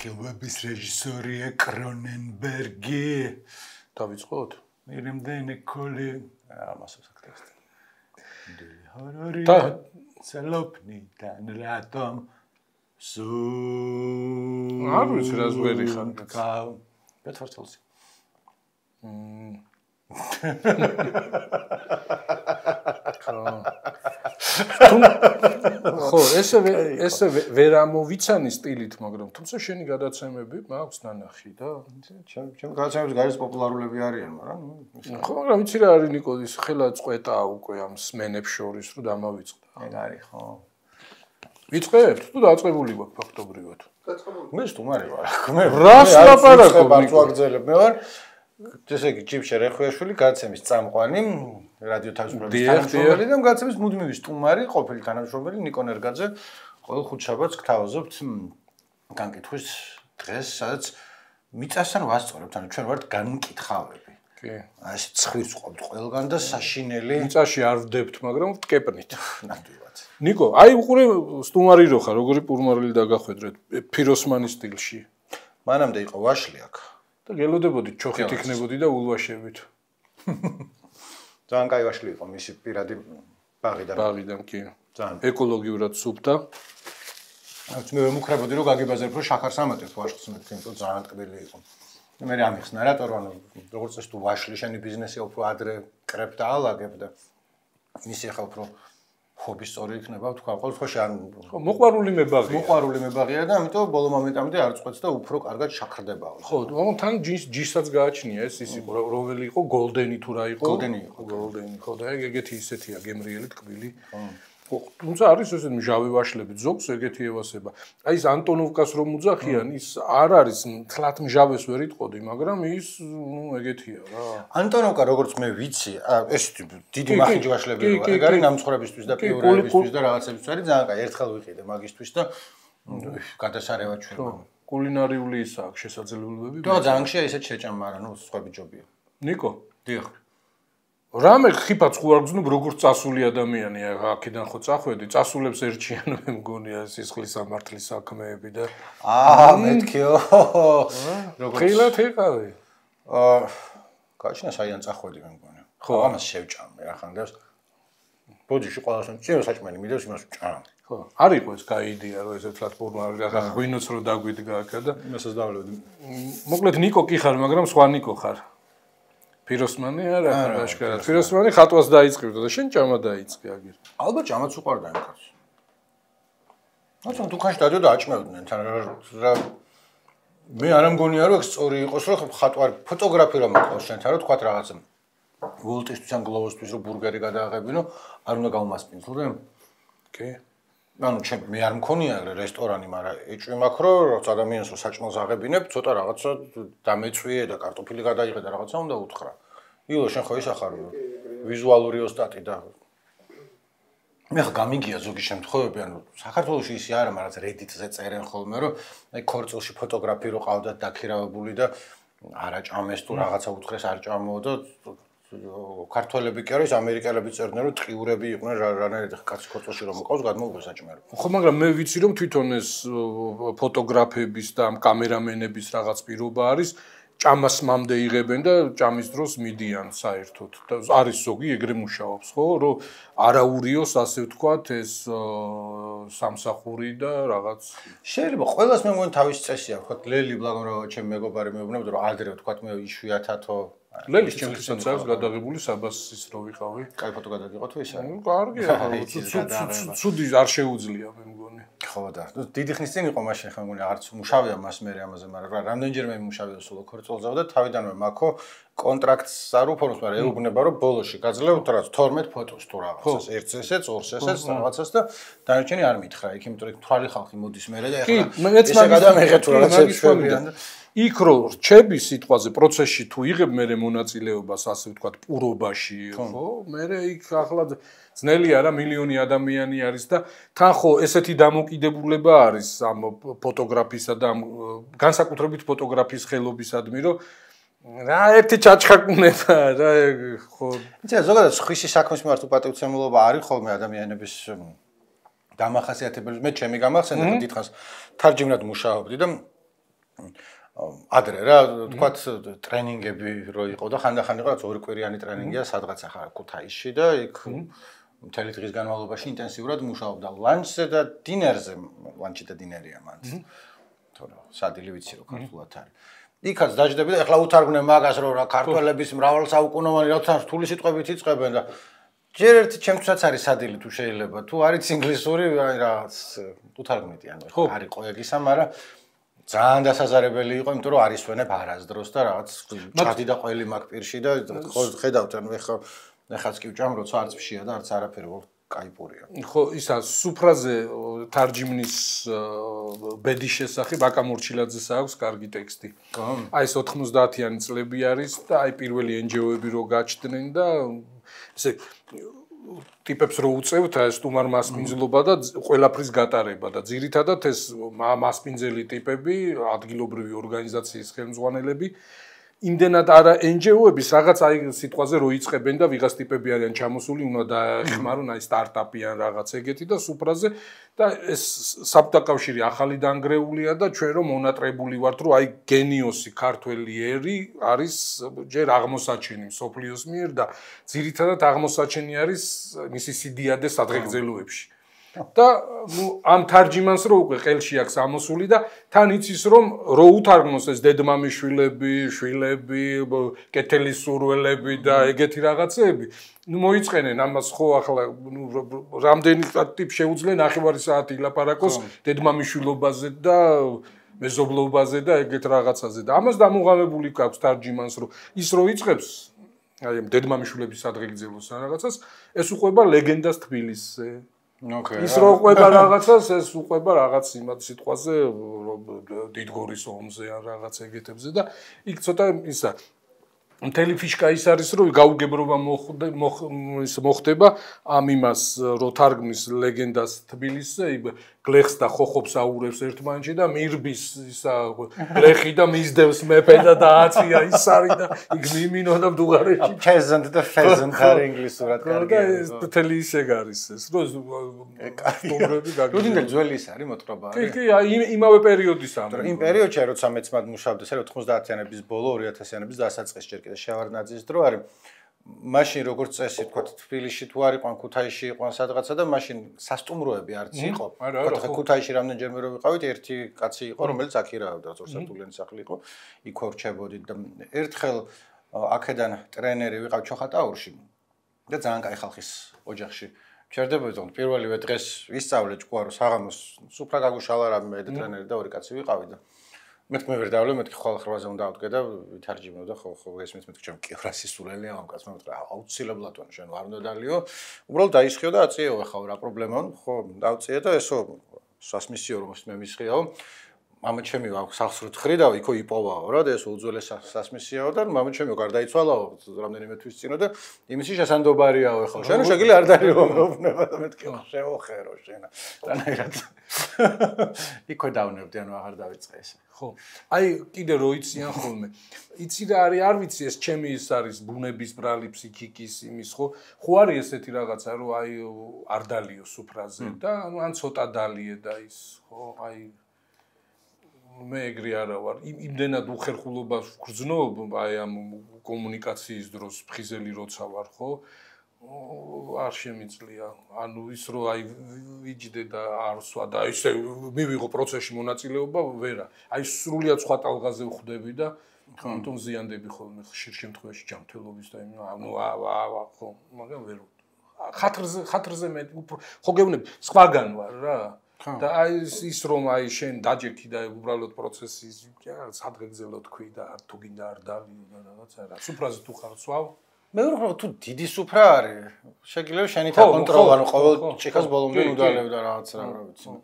ხილვების რეჟისორია კრონენბერგი. დავიწყოთ? იმდენი ქოლი ამასაც აქტესტი. ჰორორი სალოპნიდან რატომ არ ვიცი რა ზვერი ხარ. ბეთვარცელსი. ხო, ესე ვერ ამოვიცანი სტილით, მაგრამ თუმცა შენი გადაცემები მაქვს ნანახი და ჩემი გადაცემების გარეს პოპულარულები არიან, მაგრამ ხო, მაგრამ ვიცი რა არის ნიკოდის ხელა წყვეტა უკვე ამ სმენებს შორის რომ დამავიწყდა. ეგ არის ხო. ვიწყებთ თუ დაწყებული გვაქვს ფაქტობრივად? დაწყებული. მე სტუმარი ვარ. მე რას ლაპარაკობ? ვაგრძელებ მე ვარ. ესე იგი ჯიბშე რეხვიაშვილი გადაცემის წამყვანი რადიო თავისუფლების თანამშრომელი და გადაცემის მუდმივი სტუმარი ყოფილი თანამშრომელი ნიკო ნერგაძე ყოველ ხუთშაბათს გთავაზობთ განკითხვის დღეს სადაც მიწასთან ვასწორებთ ანუ ჩვენ ვართ განკითხავები კი აი ეს ცხვირს ყოფთ ყველგან და საშინელი მიწაში არ ვდებთ მაგრამ ვტკეპნით ნამდვილად ნიკო აი უყურე სტუმარი რო ხარ როგორი პურმარილი დაგახვედრეთ ფიროსმანის სტილში მანამდე იყო ვაშლი აქ და გელოდებოდით ჩოხით იქნებოდი და ულვაშებით. ძალიან კაი ვაშლი იყო მისი პირადი ბაღიდან. ბაღიდან კი. ძალიან ეკოლოგიურად სუფთა. რაც მე ვემუქრებოდი რომ გაგიბაზრებ რომ შახარს ამატებს ვაშლს მე თვითონ ძალიან ტკბილი იყო. მე ამიხსნა რატო რომ როგორც ეს თუ ვაშლი შენი ბიზნესი უფრო ადრე კრებ და ალაგებ და მისი ახლა უფრო ხობის სწორი იქნება თქვა ყოველ შემთხვევაში არ ხო მოყვარული მებაღია მოყვარული მებაღია და ამიტომ ბოლო მომენტამდე არ წყვეტს და უფრო კარგად შაქრდება ხო მაგრამ თან ჯისაც გააჩნია ეს ის იყო რომელი იყო გოლდენი თუ რა იყო გოლდენი ხო და ეგეთი ისეთია გემრიელი ტკბილი ხო თუმცა არის ესეთ მჟავი ვაშლები ზოგს ეგეთი ევასება აი ეს ანტონოვკას რომ უძახიან ის არ არის თლათ მჟავეს ვერ იტყოდი მაგრამ ის ნუ ეგეთია რა ანტონოვკა როგორც მე ვიცი ეს დიდი მახინჯი ვაშლები როა ეგ არის ნამცხრებისთვის და პიურებისთვის და რაღაცებისთვის არის ძალიან კაი ერთხელ ვიყიდე მაგისთვის და გადასარევად ჩვენ კულინარიული ის აქვს შესაძლებლობები და ძალიან ხშირად ისეთ შეჭამ მაგრამ ნუ სხვები ჯობია ნიკო დიახ რამე ხიფაც ხო არ გძნობ როგორც წასული ადამიანია აქედან ხო წახვედი წასულებს ერჩიან მე მგონია სისხლის სამართლის საქმეები და მეთქიო როგორც ხილათ იყავი გაჩნა საიდან წახვედი მე მგონია ხო ამას შევჭამე რა ხანდებს ბოდიში ყველასთან ჭირო საჭმელი მიდევს იმას ვჭამ ხო არ იყო ეს კაი იდეა რომ ესე თლათ ფორმალი რა ღვინოც რო დაგვიდგა აქა და იმასაც დავლევდი მოკლედ ნიკო კი ხარ მაგრამ სხვა ნიკო ხარ ფიროსმანი არა ხარ აშკარად ფიროსმანი ხატვას დაიწყებდა და შენ ჭამა დაიწყე აგერ ალბათ ჭამაც უყარდა იმ კაცს თუმცა დუქანში დადიოდა აჭმევდნენ თან რა მე არ მგონია რომ სწორი იყოს რომ ხატვარ ფოტოგრაფი რომ მოყავს შენთან რომ თქვა რაღაცა ვოლტისთვის ან გლოვოსთვის რომ ბურგერი გადააღებინო არ უნდა გავმასპინძლო კი ანუ მე არ მქონია რესტორანი მაგრამ ეჭვი მაქვს რომ როცა ადამიანს რო საჭმელს აღებინებ ცოტა რაღაცა დამეწვიე და კარტოფილი გადაიღე და რაღაცა უნდა უთხრა ილო შენ ხო ის ახარ ვიზუალური ოსტატი და მე ხა გამიგია ზოგი შემთხვევები ანუ საქართველოში ისი არა მაგრამ Reddit-ზე წერენ ხოლმე რომ აი ქორწილში ფოტოგრაფი რო ყავდათ დაქირავებული და არა ჭამეს თუ რაღაცა უთხრეს არ ჭამო და ქართველები კი არის ამერიკელები წერდნენ რომ ტყიურები იყვნენ რანაირად კაცი ქორწილში რომ მოყავს გადმოუღეს საჭმელი ხო მაგრამ მე ვიცი რომ თვითონ ეს ფოტოგრაფების და ამ კამერამენების რაღაც პირობა არის ჭამას მამდე იღებენ და ჭამის დროს მიდიან საერთოდ და არის ზოგი ეგრე მუშაობს ხო რომ არაურიოს ასე ვთქვათ ეს სამსახური და რაღაც შეიძლება ყველას მე მგონი თავის წესი აქვს ხო ლელი ბლაგორავა ჩემი მეგობარი მეუბნებოდა რომ ადრე ვთქვათ მე იშვიათათო ლელის ჩემთვისაც აქვს გადაღებული საბასის რო ვიყავი. კაი ფოტო გადაგიღო თუ ისე? ნუ კარგია, ცუდი არ შეუძლია მე მგონი. ხო და დიდი ხნის წინ იყო მაშინ ხა მგონი არც მუშავია მას მე ამაზე, მაგრამ რამდენჯერმე მუშავია სულ ქორწილზავ და თავიდანვე მაქო კონტრაქტს არ უფოროს, მაგრამ ეუბნება რომ ბოლოში გაძლევთ რაც 12 ფოტოს თუ რაღაცას, ერთს ესეც, ორს ესეც რაღაცას და დანარჩენი არ მითხრა, იქ იმიტომ რომ თვალი ხალხი მოდის მე და ეხლა ესე გადამეღეთ თუ რაღაცებს შვებიან და იქ რო რჩები სიტყვაზე პროცესში თუ იღებ მე მონაწილეობას ასე ვთქვათ პურობაში ხო მე იქ ახლა ძნელი არა მილიონი ადამიანი არის და თან ხო ესეთი დამოკიდებულება არის ამ ფოტოგრაფისა და ამ განსაკუთრებით ფოტოგრაფიის ხელობისადმი რომ რა ერთი ჩაჩხაკუნება რა ხო იცი ზოგადად ხვისი საქმის მიმართ უპატივცემულობა არის ხოლმე ადამიანების დამახასიათებელი მე ჩემი გამახსენდა დიდხანს თარჯიმნად მუშაობდი და ადრე რა თქვათ ტრენინგები რო იყო და ხანდახან იყო რაც ორი კვირიანი ტრენინგია სადღაც ახლა ქუთაისში და იქ მთელი დღის განმავლობაში ინტენსიურად მუშაობდა ლანჩზე და დინერზე ლანჩი და დინერია მანდ თორე სადილი ვიცი რომ ქართულად არის იქაც დაждები და ეხლა უთარგმნე მაგას რომ რა ქართველების მრავალსაუკუნოვანი რათა რთული სიტყვებით იწყებენ და ჯერ ერთი ჩემთვისაც არის სადილი თუ შეიძლება თუ არის ინგლისური რაღაც უთარგმნიტი ანუ არის ყოეგისა მაგრამ ძალიან დასაზარებელი იყო იმიტომ რომ არის ვენებ არასდროს და რაღაც ჭადი და ყველი მაგ პირში და ხედავთ ანუ ეხაც კი ვჭამ როცა არც ფშია და არც არაფერი კაიპურია ხო ისა სუფრაზე თარჯიმნის ბედის შესახებ აკა მორჩილაძეს აქვს კარგი ტექსტი აი ეს 90-იანი წლები არის და აი პირველი NGO-ები რო გაჩნდნენ და ესე ტიპებს რო უწევთ ეს თუმარ მასპინძლობა და ყველაფრის გატარება და ძირითადად ეს მასპინძელი ტიპები ადგილობრივი ორგანიზაციის ხელმძღვანელები იმდენად არა NGO-ების რაღაც აი სიტყვაზე რო იწყებენ და ვიღაც ტიპები არიან ჩამოსული უნდა დაეხმარონ აი სტარტაპი ან რაღაც ეგეთი და სუფრაზე და ეს საბჭოთა ახალი დანგრეულია და ჩვენ რომ მონატრებული ვართ რომ აი გენიოსი ქართველი ერი არის ჯერ აღმოსაჩენი სოფლიოს მიერ და ძირითადად აღმოსაჩენი არის მისი სიდიადე სადღეგრძელოებში და ამ თარჯიმანს რო უკვე ყელში აქვს ამოსული და თან იცის რომ რო უთარგმნოს ეს დედმამიშვილები, შვილები, კეთილის სურველები და ეგეთი რაღაცეები, ნუ მოიწყენენ ამას ხო ახლა რამდენი ტიპ შეუძლენ ნახევარი საათი ლაპარაკოს დედმამიშვილობაზე და მეზობლობაზე და ეგეთ რაღაცაზე და ამას დამუღამებული გაქვს თარჯიმანს რომ ის რო იწყებს აი ამ დედმამიშვილების სადღეგრძელოს რაღაცას ეს უყვება ლეგენდას თბილისზე ის რო უყვება რაღაცას, ეს უყვება რაღაც იმათ სიტყვაზე დიდგორის ომზე ან რაღაც ეგეთებზე და იქ ცოტა ისა მთელი ფიშკა ის არის რომ გაუგებრობა მოხდება ამ იმას რო თარგმნის ლეგენდას თბილისზე გლეხს და ხოხობს აურევს ერთმანეთში და მირბის ისა გლეხი და მისდევს მეფე და დააცია ის არის და იქ მიმინო და მდუღარეში peasant და pheasant არის ინგლისურად კარგია და მთელი ისე არის ეს რო სტომბრები გაგიჟდა რუდინდელ ძველი ის არის მოთხრობა არის კი იმავე პერიოდის ამ იმ პერიოდში როცა მეც მათ მუშაობდეს 90-იანების ბოლო 2000-იანების დასაწყისში ჯერ კიდე შევარდნაძის დრო არის მაშინ როგორც წესი თქვა თბილისში თუ არ იყვან ქუთაისში იყვან სადღაცა და მაშინ სასტუმროები არც იყო თქვა ქუთაისში რამდენჯერმე რო ვიყავით ერთი კაცი იყო რომელიც აქირავდა ორსართულიანი სახლი იყო იქ ვორჩებოდით და ერთხელ აქედან ტრენერი ვიყავ ჩოხატაურში და ძალიან კაი ხალხის ოჯახში ჩერდებოდა პირველივე დღეს ვისწავლე ჭკუა რომ საღამოს სუფრა გაგუშალა რამე ტრენერი და ორი კაცი ვიყავი და მეთქე ვერ დავле მეთქე ხოლმე ხრვაზე უნდა ავდგე და ვითარჯიმო და ხო ესმის მეთქე ჩემ კევრასი სულელია ამ კაცმა მეთქე აუცილებლად ვარ შენ არ უნდა დალიო უბრალოდ დაისხიო და აწიეო ახლა რა პრობლემაა ხო დავწიე და ესო სასმისიო რომ მე მისხიაო მამა ჩემი სახს რო თხრიდავ იქო იპოვაო რა და ეს უძველეს სასმისიაო და მამა ჩემი გარდაიცვალაო რამდენიმე თვის წინ და იმისი შესაძლებარიაო ახლა შენ შეგიძლია არ დალიო უბრალოდ და მეთქე შევოხერო შენა რანაირად იქო დავნებდი ანუ აღარ დავიწყე ეს ხო აი კიდე რო იციან ხოლმე იცი რა არის არ ვიცი ეს ჩემი ის არის ბუნების ბრალი ფსიქიკის იმის ხო არის ესეთი რაღაცა რომ აი არ დალიო სუფრაზე და ანუ ან ცოტა დალიე და ის ხო აი მე ეგრე არა ვარ იმდენად უხერხულობას ვგრძნობ აი ამ კომუნიკაციის დროს ფხიზელი როცა ვარ ხო არ შემიძლია ანუ ის რო აი ვიჯდე და არ სვა და ისე მივიღო პროცესში მონაწილეობა ვერა აი სრულიად სხვა ტალღაზე ვხვდები და თვითონ ზიანდები ხოლმე ხშირ შემთხვევაში ჯანმრთელობის და ანუ ხო მაგრამ ვერ ხათრზე მე ხო გეუბნები სხვაგან ვარ რა და აი ის რომ აი შენ დაჯექი და უბრალოდ პროცესი სადღეგრძელო თქვი და თუ გინდა არ დალიო და რაღაცა რა სუფრაზე თუ ხარ სვავ მე ვფიქრობ თუ დიდი სუფრა არის შეგიძლია შენი თაკონტროლ ანუ ყოველ ჭიქას ბოლომდე უდალევ და რაღაც რა ვიცი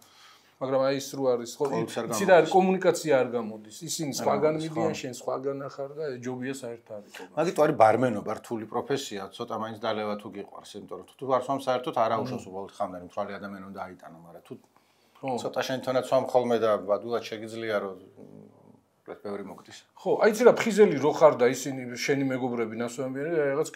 მაგრამ აი ის რო არის ხო იცი რა კომუნიკაცია არ გამოდის ისინი სხვაგან მიდიან შენ სხვაგან ახარ და ჯობია საერთოდ არის მაგით არის ბარმენობა რთული პროფესია ცოტა მაინც დალევა თუ გიყვარს იმიტომ რომ თუ არ სვამ საერთოდ არ აუშვას უბრალოდ ხამდანი მთვალი ადამიანი უნდა აიტანო მაგრამ თუ ცოტა შენ თონაც სვამ ხოლმე და ბადულად შეგიძლია რომ ბევრი მოგდის. ხო, აი იცი რა ფხიზელი რო ხარ და ისინი შენი მეგობრები ნასვამიანი რაღაც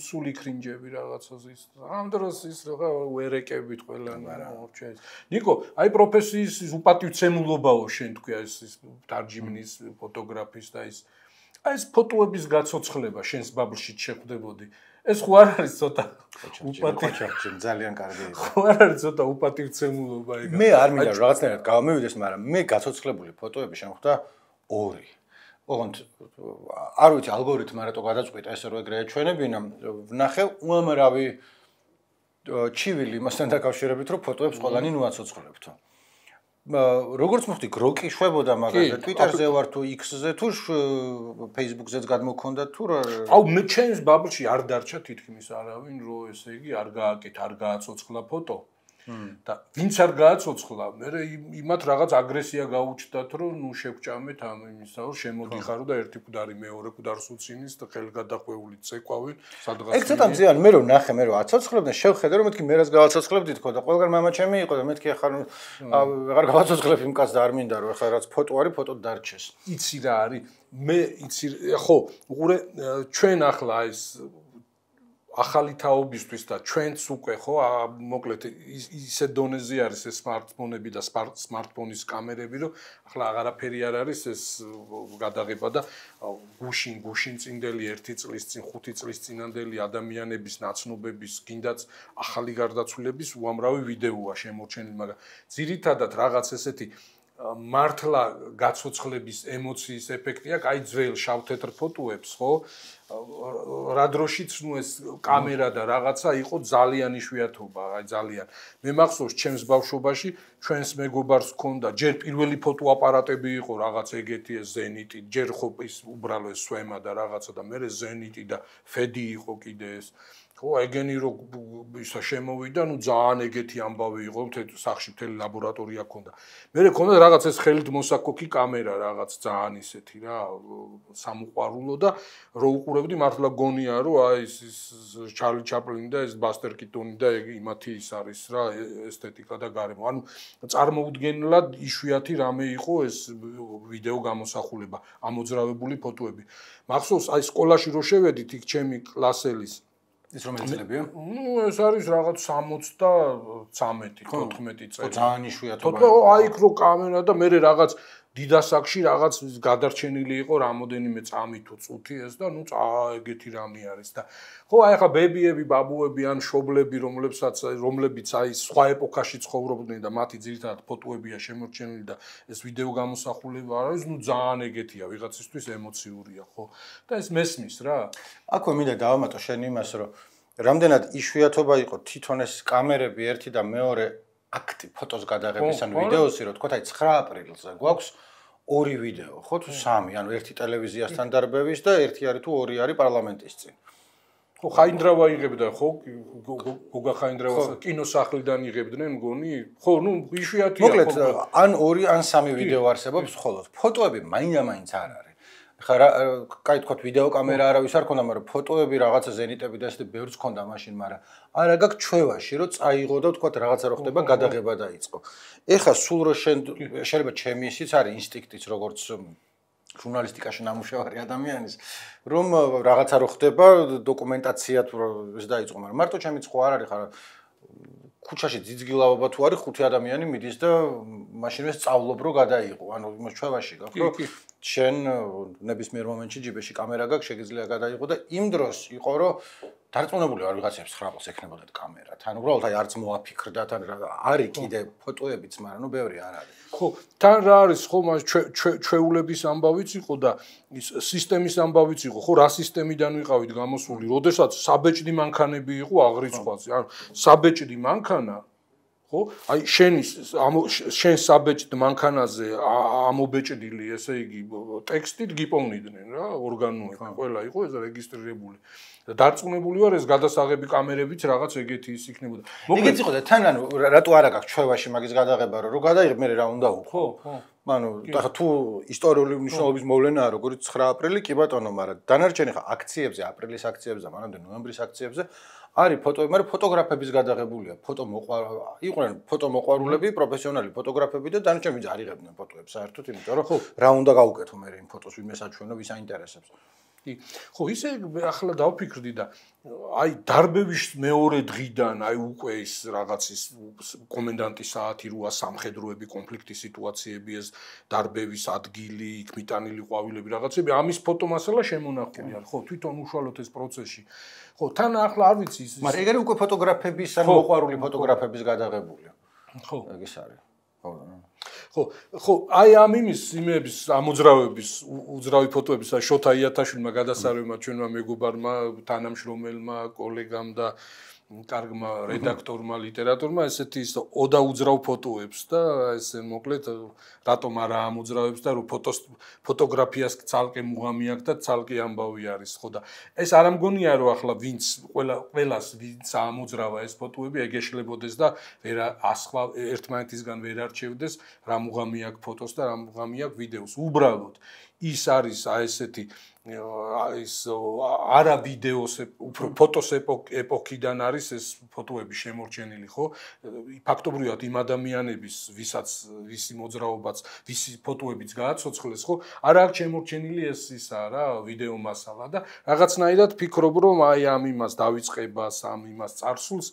სული ქრინჯები რაღაცაზე ის. ამ დროს ის რა ვერეკებით ყველანი მორჩეს. ნიკო, აი პროფესიის უპატივცემულობაო შენ თქვი ეს თარჯიმნის, ფოტოგრაფის და ის. აი ეს ფოტოების გაცოცხლება შენს ბაბლში შეხვდებოდი. ეს ხო არ არის ცოტა უპატივცემულობა ძალიან კარგი იყო. ხო არ არის ცოტა უპატივცემულობა ეგ. მე არ მინდა რაღაცნაირად გავამევიდეს, მაგრამ მე გაცოცხლებული ფოტოები შემხვდა 2. ოღონდ არ ვიცი ალგორითმი რატო გადაწყვიტა ესე რომ ეგრე ეჩვენებინა, ვნახე უამრავი ჩივილი მასთან დაკავშირებით რომ ფოტოებს ყველანი ნუაცოცხლებთო. როგორც მოხდი გროკი შვებოდა მაგაზე Twitter-ზე ვარ თუ X-ზე თუ Facebook-ზეც გადმოქონდა თუ რა აუ მე ჩემს ბაბლში არ დარჩა თითქმის არავინ რომ ესე იგი არ გააკეთ არ გააცოცხლა ფოტო და ვინც არ გააცოცხლა მე იმათ რაღაც აგრესია გაუჩნდათ რომ ნუ შევჭამეთ ამ იმისა რომ შემოდიხარო და ერთი კუდარი მეორე კუდარს უცინის და ხელგადახვეული წეკვავენ სადღაც ეგ ცოტა მზიანი მე რომ ნახე მე რომ აცოცხლებდნენ შევხედე რომ მეთქი მე რას გავაცოცხლებდი თქო და ყველგან მამა ჩემი იყო და მეთქი ახლა აღარ გავაცოცხლებ იმ კაცს და არ მინდა რომ ახლა რაც ფოტო არის ფოტო დარჩეს იცი რა არის მე იცი ხო უყურე ჩვენ ახლა ეს ახალი თაობისთვის და ჩვენც უკვე ხო მოკლედ ისე დონეზე არის ეს smartphone-ები და smartphone-ის კამერები რომ ახლა აღარაფერი არ არის ეს გადაღება და გუშინ წინდელი 1 წლის წინ 5 წლის წინანდელი ადამიანების ნაცნობების კიდაც ახალი გარდაცვლილების უამრავი ვიდეოა შემორჩენილი მაგრამ ძირითადად რაღაც ესეთი მართლა გაცოცხლების ემოციის ეფექტი აქვს აი ძველ შავ-თეთრ ფოტოებს ხო რა დროშიც ნუ ეს კამერა და რაღაცა იყო ძალიან იშვიათობა აი ძალიან მე მახსოვს ჩემს ბავშვობაში ჩვენს მეგობარს ჰქონდა ჯერ პირველი ფოტოაპარატები იყო რაღაც ეგეთი ეს ზენიტი ჯერ ხო ის უბრალო ეს სვემა და რაღაცა და მე ზენიტი და ფედი იყო კიდე ეს ხო ეგენი რო ისა შემოვიდა ნუ ძალიან ეგეთი ამბავი იყო სახში მთელი ლაბორატორია ჰქონდა მე მქონდა რაღაც ეს ხელით მოსაკოკი კამერა რაღაც ძალიან ისეთი რა სამუყვარულო და რო უყურებდი მართლა გონია რომ აი ეს ჩარლი ჩაპლინი და ეს ბასტერ კიტონი და ეგ იმათი ის არის რა ესთეტიკა და გარემო ანუ წარმოუდგენლად იშვიათი რამე იყო ეს ვიდეო გამოსახულება ამოძრავებული ფოტოები მახსოვს აი სკოლაში რო შევედით იქ ჩემი კლასელის ის რომელი წლებია? ნუ ეს არის რაღაც 63 14 წელი. ძალიან იშვიათობა. თქო, აი იქ რო კამერა და მე რაღაც დიდასაკში რაღაც გადარჩენილი იყო რამოდენიმე წამი თუ წუთი ეს და ნუ ეგეთი რამე არის და ხო აი ახლა ბებიები, ბაბუები ან შობლები რომლებიც აი სხვა ეპოქაში ცხოვრობდნენ და მათი ძირითადად ფოტოებია შემორჩენილი და ეს ვიდეო გამოსახულება არის ნუ ძალიან ეგეთია ვიღაცისთვის ემოციურია ხო და ეს მესმის რა აქვე მინდა დავამატო შენ იმას რომ რამდენად იშვიათობა იყო თვითონ ეს კამერები ერთი და მეორე აქტი ფოტოს გადაღების ან ვიდეოსი რომ თქვა აი 9 აპრილზე გვაქვს 2 ვიდეო ხო თუ 3 ანუ ერთი ტელევიზიასთან დარბევის და ერთი არის თუ 2 არის პარლამენტის წინ ხო ხაინდრავა იღებდა ხო გოგა ხაინდრავას კინოსახლიდან იღებდნენ მგონი ხო ნუ იშვიათია მოკლედ ან 2 ან 3 ვიდეო არსებობს მხოლოდ ფოტოები მაინც არ არის ხა კაი თქვა ვიდეო კამერა არავის არ ქონდა მაგრამ ფოტოები რაღაცა ზენიტები და ესე ბევრს ქონდა მაშინ მაგრამ არა გაქვს ჩვევაში რომ წაიღო და თქვა რაღაცა რო ხდება გადაღება დაიწყო ეხა სულ რო შეიძლება ჩემი ისიც არის ინსტინქტიც როგორც ჟურნალისტიკაში ნამუშევარი ადამიანის რომ რაღაცა რო ხდება დოკუმენტაცია თუ ეს დაიწყო მაგრამ მარტო ჩემიც ხო არ არის ხარ ქუჩაში ძიძგილავობა თუ არის 5 ადამიანი მიდის და მაშინვე სწავლობ რო გადაიღო ანუ იმას ჩვევაში გაქვს რომ შენ ნებისმიერ მომენტში ჯიბეში კამერა გაქვს შეგიძლია გადაიღო და იმ დროს იყო რომ დარწმუნებული ვარ ვიღაცებს 9 წელს ექნებოდათ კამერა თან უბრალოდ აი არც მოაფიქრდა თან არის კიდე ფოტოებიც მაგრამ ნუ ბევრი არ არის ხო თან რა არის ხო მას ჩვეულების ამბავიც იყო და ის სისტემის ამბავიც იყო ხო რა სისტემიდან ვიყავით გამოსული როდესაც საბეჭდი მანქანები იყო აღრიცხვაზე ანუ საბეჭდი მანქანა ხო აი შენ საბეჭდ მანქანაზე ამობეჭდილი ესე იგი ტექსტით გიპოვნიდნენ რა ორგანოები ყველა იყო ეს რეგისტრირებული და დარწმუნებული ვარ ეს გადასაღები კამერებიც რაღაც ეგეთი ის იქნებოდა ეგეც იყო და თან ანუ რატო არა გაქვს ჩვევაში მაგის გადაღება რომ გადაიღებ მე რა უნდა უხო ხო ანუ და თუ ისტორიული მნიშვნელობის მოვლენაა როგორც 9 აპრილი კი ბატონო მაგრამ დანარჩენი ხა აქციებზე აპრილის აქციებზე მანამდე ნოემბრის აქციებზე არის ფოტოები, მაგრამ ფოტოგრაფების გადაღებულია, იყვნენ ფოტომოყვარულები, პროფესიონალი ფოტოგრაფები და დანარჩენი არ იღებდნენ ფოტოებს საერთოდ, იმიტომ რომ რა უნდა გავუკეთო მე იმ ფოტოს ვინმე საჩვენო, ვის აინტერესებს. ხო, ისე ახლა დავფიქრდი და აი დარბევის მეორე დღიდან აი უკვე ის რაღაცის კომენდანტის საათი 8 სამხედროები, კონფლიქტის სიტუაციები, ეს დარბევის ადგილი, იქ მიტანილი ყვავილები, რაღაცები, ამის ფოტომასალა შემონახული არის, ხო, თვითონ უშუალოდ ეს პროცესი. ხო, თან ახლა არ ვიცი ის. მაგრამ ეგ არის უკვე ფოტოგრაფების ან მოყვარული ფოტოგრაფების გადაღებულია. ხო, ეგ ის არის. ხო, აი ამ იმების ამოძრავების უძრავი ფოტოების შოთა იათაშვილმა გადასარევმა ჩვენმა მეგობარმა თანამშრომელმა კოლეგამ და კარგმა რედაქტორმა ლიტერატურმა ესეთი ოდა უძრავ ფოტოებს და ესე მოკლედ რატომ არა ამოძრავებს და რომ ფოტოგრაფიას ცალკე მუღამი აქვს და ცალკე ამბავი არის ხო და ეს არ ამგონია რომ ახლა ვინც ყველას ვინც ამოძრავა ეს ფოტოები ეგეშლებოდეს და ვერ ასხვა ერთმანეთისგან ვერ არჩევდეს რა მუღამი აქვს ფოტოს და რა მუღამი აქვს ვიდეოს უბრალოდ ის არის აი ესეთი ის არა ვიდეოს უფრო ფოტოს ეპოქიდან არის ეს ფოტოები შემორჩენილი ხო ფაქტობრივად იმ ადამიანების ვისაც ვისი მოძრაობაც ვისი ფოტოებიც გააცოცხლეს ხო არ აქვს შემორჩენილი ეს ისა რა ვიდეო მასალა და რაღაცნაირად ფიქრობ რომ აი ამ იმას დავიწყებას ამ იმას წარსულს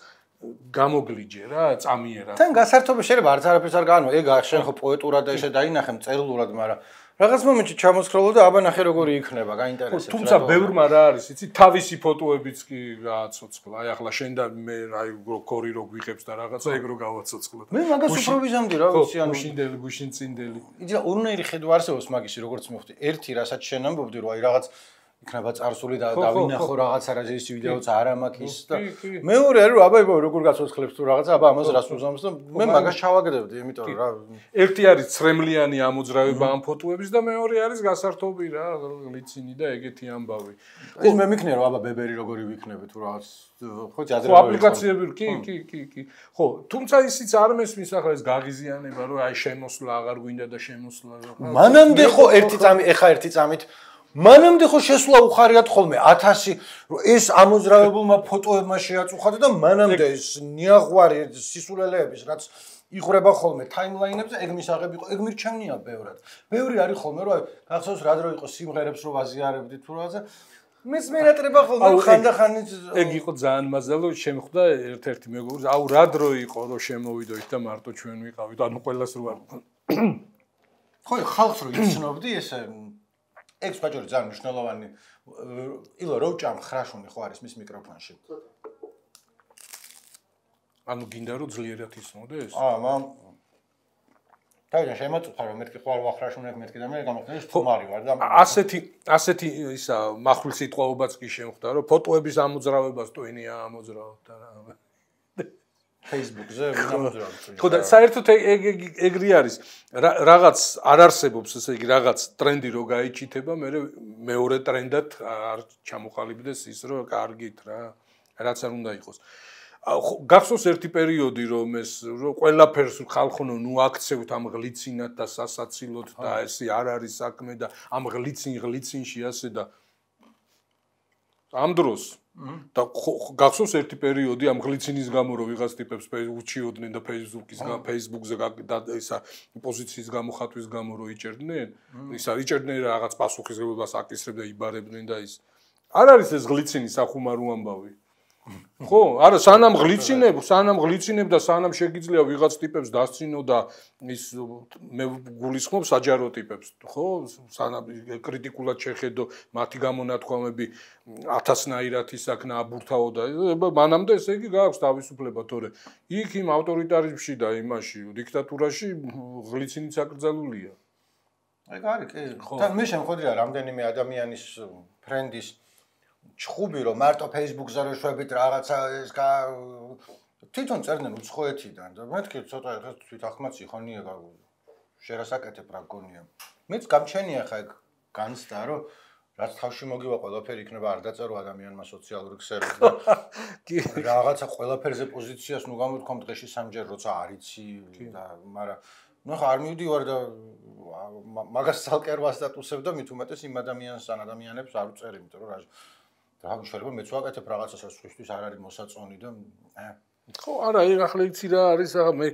გამოგლიჯე რა წამიერა თან გასართობი შეიძლება არც არაფერს არ გაანო ეგ შენ ხო პოეტურად და ესე დაინახე მწერლურად მაგრამ რაღაც მომენტში ჩამოსხროლო და აბა ნახე როგორი იქნება, გაინტერესებს. თუმცა ბევრმა რა არის, იცი, თავისი ფოტოებიც კი გააცოცხლა. აი ახლა შენ და მე აი კორი რო გვიღებს და რაღაცა ეგ რო გავაცოცხლოთ. მე მაგას უფრო ვიზამდი რა, ვიცი, ანუ გუშინდელი, გუშინწინდელი. იცი, ორნაირი ხედვა არსებობს მაგისი, როგორც მივხვდი. ერთი რასაც შენ ამბობდი, რომ აი რაღაც იქნება წარსული და დავინახო რაღაცა რაზეის ვიდეოც არ ამაკის და მეორე არის რომ აბა როგორ გაცოცხლებს თუ რაღაცა აბა ამას რას უზამს და მე მაგას ჩავაგდებდი იმიტომ რომ რა ერთი არის ცრემლიანი ამოძრავება ამ ფოტოების და მეორე არის გასართობი რა ლიცინი და ეგეთი ამბავი ის მე მიქნია რომ აბა ბებერი როგორი ვიქნები თუ რაღაც ხო ჯადრე ხო აპლიკაციები კი ხო თუმცა ისიც არ მესმის ახლა ეს გაღიზიანება რომ აი შემოსვლა აღარ გვინდა და შემოსვლა მანამდე ხო ერთი წამი ეხა ერთი წამით მანამდე ხო შესვლა უხარიათ ხოლმე 1000 ეს ამოძრავებულმა ფოტოებმა შეაწუხადა და მანამდე ეს ნიაღვარი სისულელეების რაც იღვრება ხოლმე ტაიმლაინებზე ეგ მისაღები იყო ეგ მირჩევნია ბევრად ბევრი არის ხოლმე რომ გახსოვს რა დრო იყო სიმღერებს რო ვაზიარებდით თუ რაღაცა მეც მენატრება ხოლმე ხანდახანი ეგ იყო ძალიან მაზალო შემხვდა ერთ-ერთი მეგობრს აუ რა დრო იყო რომ შემოვიდოით და მარტო ჩვენ ვიყავით ანუ ყველას რო არ ხო ხალხს რო იცნობდი ესე ეგ სპეციალური ძალიან მნიშვნელოვანი ილო როჭამ ხრაშუნი ხო არის მის მიკროფონში ანუ გინდა რომ ძლიერად ისმოდეს მამ თავიდან შემოწუხა რომ მეთქი ხო არ ვახრაშუნებ მეთქი და მე გამახსენე სტუმარი ვარ და ასეთი ისა მახვილ სიტყვაობაც კი შემხვდა რომ ფოტოების ამოძრავებას ტვინია ამოძრავოთ და რა Facebook-ზე ვინამოძრავთ. ხო და საერთოდ ეგრი არის. რაღაც არ არსებობს ესე იგი რაღაც ტრენდი რო გაიჩითება, მეორე ტრენდად არ ჩამოყალიბდეს ის რომ კარგით რა. რაც არ უნდა იყოს. გახსოვს ერთი პერიოდი რომ ეს რომ ყველაფერს ხალხონო ნუ აქცევთ ამ ღლიცინად და სასაცილოდ და ესე არ არის საქმე და ამ ღლიცინში ასე და ამ დროს და გახსოვს ერთი პერიოდი ამ ღლიცინის გამო რომ ვიღაც ტიპებს უჩიოდნენ და Facebook-ზე და ისა პოზიციის გამოხატვის გამო რომ იჭერდნენ ისა იჭერდნენ რაღაც პასუხისმგებლობას აკისრებდა იბარებდნენ და ის არ არის ეს ღლიცინი სახუმარო ამბავი ხო არა სანამ ღლიცინებ და სანამ შეგიძლია ვიღაც ტიპებს დასწინო და ის მე გულისხმობ საჯარო ტიპებს ხო სანამ კრიტიკულად შეხედო მათი გამონათქვამები 1000-ნაირად ისაქნა აბურთაო და მანამდე ესე იგი გააქვს თავისუფლება თორე იქ იმ ავტორიტარიზმში და იმაში დიქტატურაში ღლიცინიც აკრძალულია ეგ არის კი და მე შემოხდია რამდენიმე ადამიანის ფრენდის ჩხუბი რომ მარტო Facebook-ზე რო შვებით რაღაცა ეს თვითონ წერდნენ უცხოეთიდან და მეთქი ცოტა ხა თვითახმაც იხონია შერასაკეთებ რა გონია მეც გამჩენია ხა ეგ განცდა რომ რაც თავში მოგივა ყველაფერი იქნება არ დაწერო ადამიანმა სოციალური ქსელით და რაღაცა ყველაფერზე პოზიციას ნუ გამოთქვა დღეში სამჯერ როცა არიცი და მაგრამ ნუ ხა არ მივდივარ და მაგას ცალკე არ ვასტატუსებ და მით უმეტეს იმ ადამიანს ან ადამიანებს არ უწერ იმიტომ რომ რა რა შეიძლება მეც ვაკეთებ რაღაცას სხვისთვის არ არის მოსაწონი და ხო არა ახლა იცი რა არის მე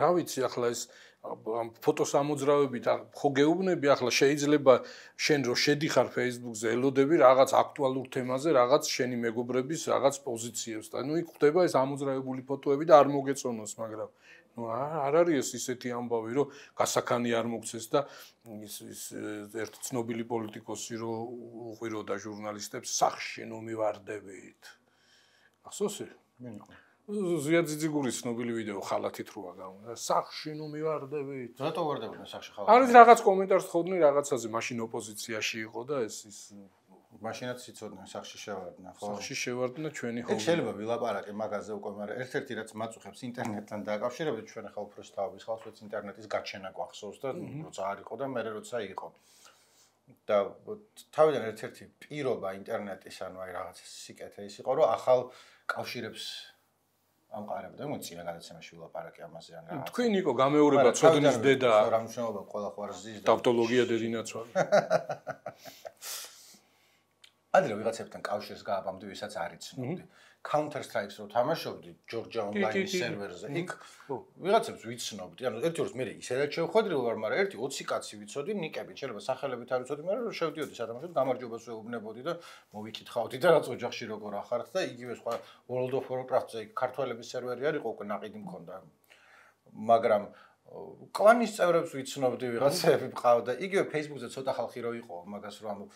რა ვიცი ახლა ეს ამ ფოტოსამოძრავებით ხო გეუბნები ახლა შეიძლება შენ რო შედიხარ Facebook-ზე ელოდები რაღაც აქტუალურ თემაზე რაღაც შენი მეგობრების რაღაც პოზიციებს და იქ ხდება ეს ამოძრავებული ფოტოები და არ მოგეწონოს მაგრამ არ არის ისეთი ამბავი რომ გასაქანი არ მოგცეს და ის ერთ ცნობილი პოლიტიკოსი რო უყვიროდა ჟურნალისტებს სახში ნუ მივარდებით ახსოვს ზიაძიძიგურის ცნობილი ვიდეო ხალათით როა გამო სახში ნუ მივარდებით რატო ვარდებოდნენ სახში ხალათით არის რაღაც კომენტარს ხოვდნენ რაღაცაზე მაშინ ოპოზიციაში იყო და ეს მაშინაც იცოდნენ სახში შევარდნა ხო სახში შევარდნა ჩვენი ხო შეიძლება ვილაპარაკე მაგაზე უკვე მაგრამ ერთ-ერთი რაც მაწუხებს ინტერნეტთან დაკავშირებით ჩვენ ახლა უფრო სწავლობთ ხალხს ინტერნეტის გაჩენა გვახსოვს და როცა არ იყო და მე როცა იყო და თავიდან ერთ-ერთი პირობა ინტერნეტის ანუ აი რაღაც სიკეთე ის იყო რომ ახალ კავშირებს ამყარებდა მოცინა გადაცემაში ვილაპარაკე ამაზე ან რა თქვენ იყო გამეორება ცოდნის დედა რა მნიშვნელობა ყველა ხوارზის და ტავტოლოგია დედინაცვალი ადრე ვიღაცებთან კავშირს გააბამდი ვისაც არ იცნობდი Counter Strike-ს რო თამაშობდი Georgia Online-ის სერვერზე იქ ვიღაცებს ვიცნობდი ანუ ერთი ორს მე ისედაც შევხვედრი ვარ მაგრამ ერთი 20 კაცი ვიცოდი ნიკები შეიძლება სახელებით არ ვიცოდი მაგრამ შევდიოდი სათამაშოდ გამარჯვებას ვეუბნებოდი და მოვიკითხავდი და რაც ოჯახში როგორ ახართ და იგივე სხვა World of Warcraft-ზე ქართველების სერვერი არ იყო უკვე ნაყიდი მქონდა მაგრამ კლანის წევრებს ვიცნობდი ვიღაცები მყავდა იგივე Facebook-ზე ცოტა ხალხი რო იყო მაგას რო ამბობ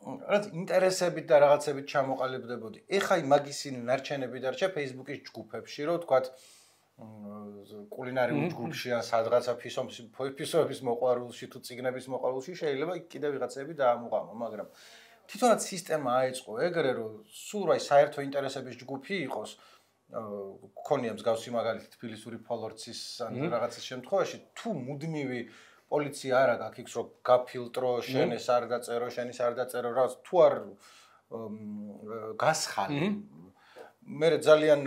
რაც ინტერესებით და რაღაცებით ჩამოყალიბდებოდი. ეხა მაგისინი ნარჩენები დარჩა Facebook-ის ჯგუფებში, რომ თქვათ კულინარიულ ჯგუფში ან სადღაცა ფისოების მოყვარულში თუ წიგნების მოყვარულში შეიძლება კიდე ვიღაცები დაამუყამო, მაგრამ თვითონაც სისტემა აეწყო ეგრე, რომ სულ აი საერთო ინტერესების ჯგუფი იყოს. ქონია მსგავსი მაგალითი თბილისური ფოლორცის ან რაღაცის შემთხვევაში თუ მუდმივი პოლიცია არა გაქვს რომ გაფილტრო შენ ეს არ დაწერო შენ ის არ დაწერო რა თუ არ გასხალი მე ძალიან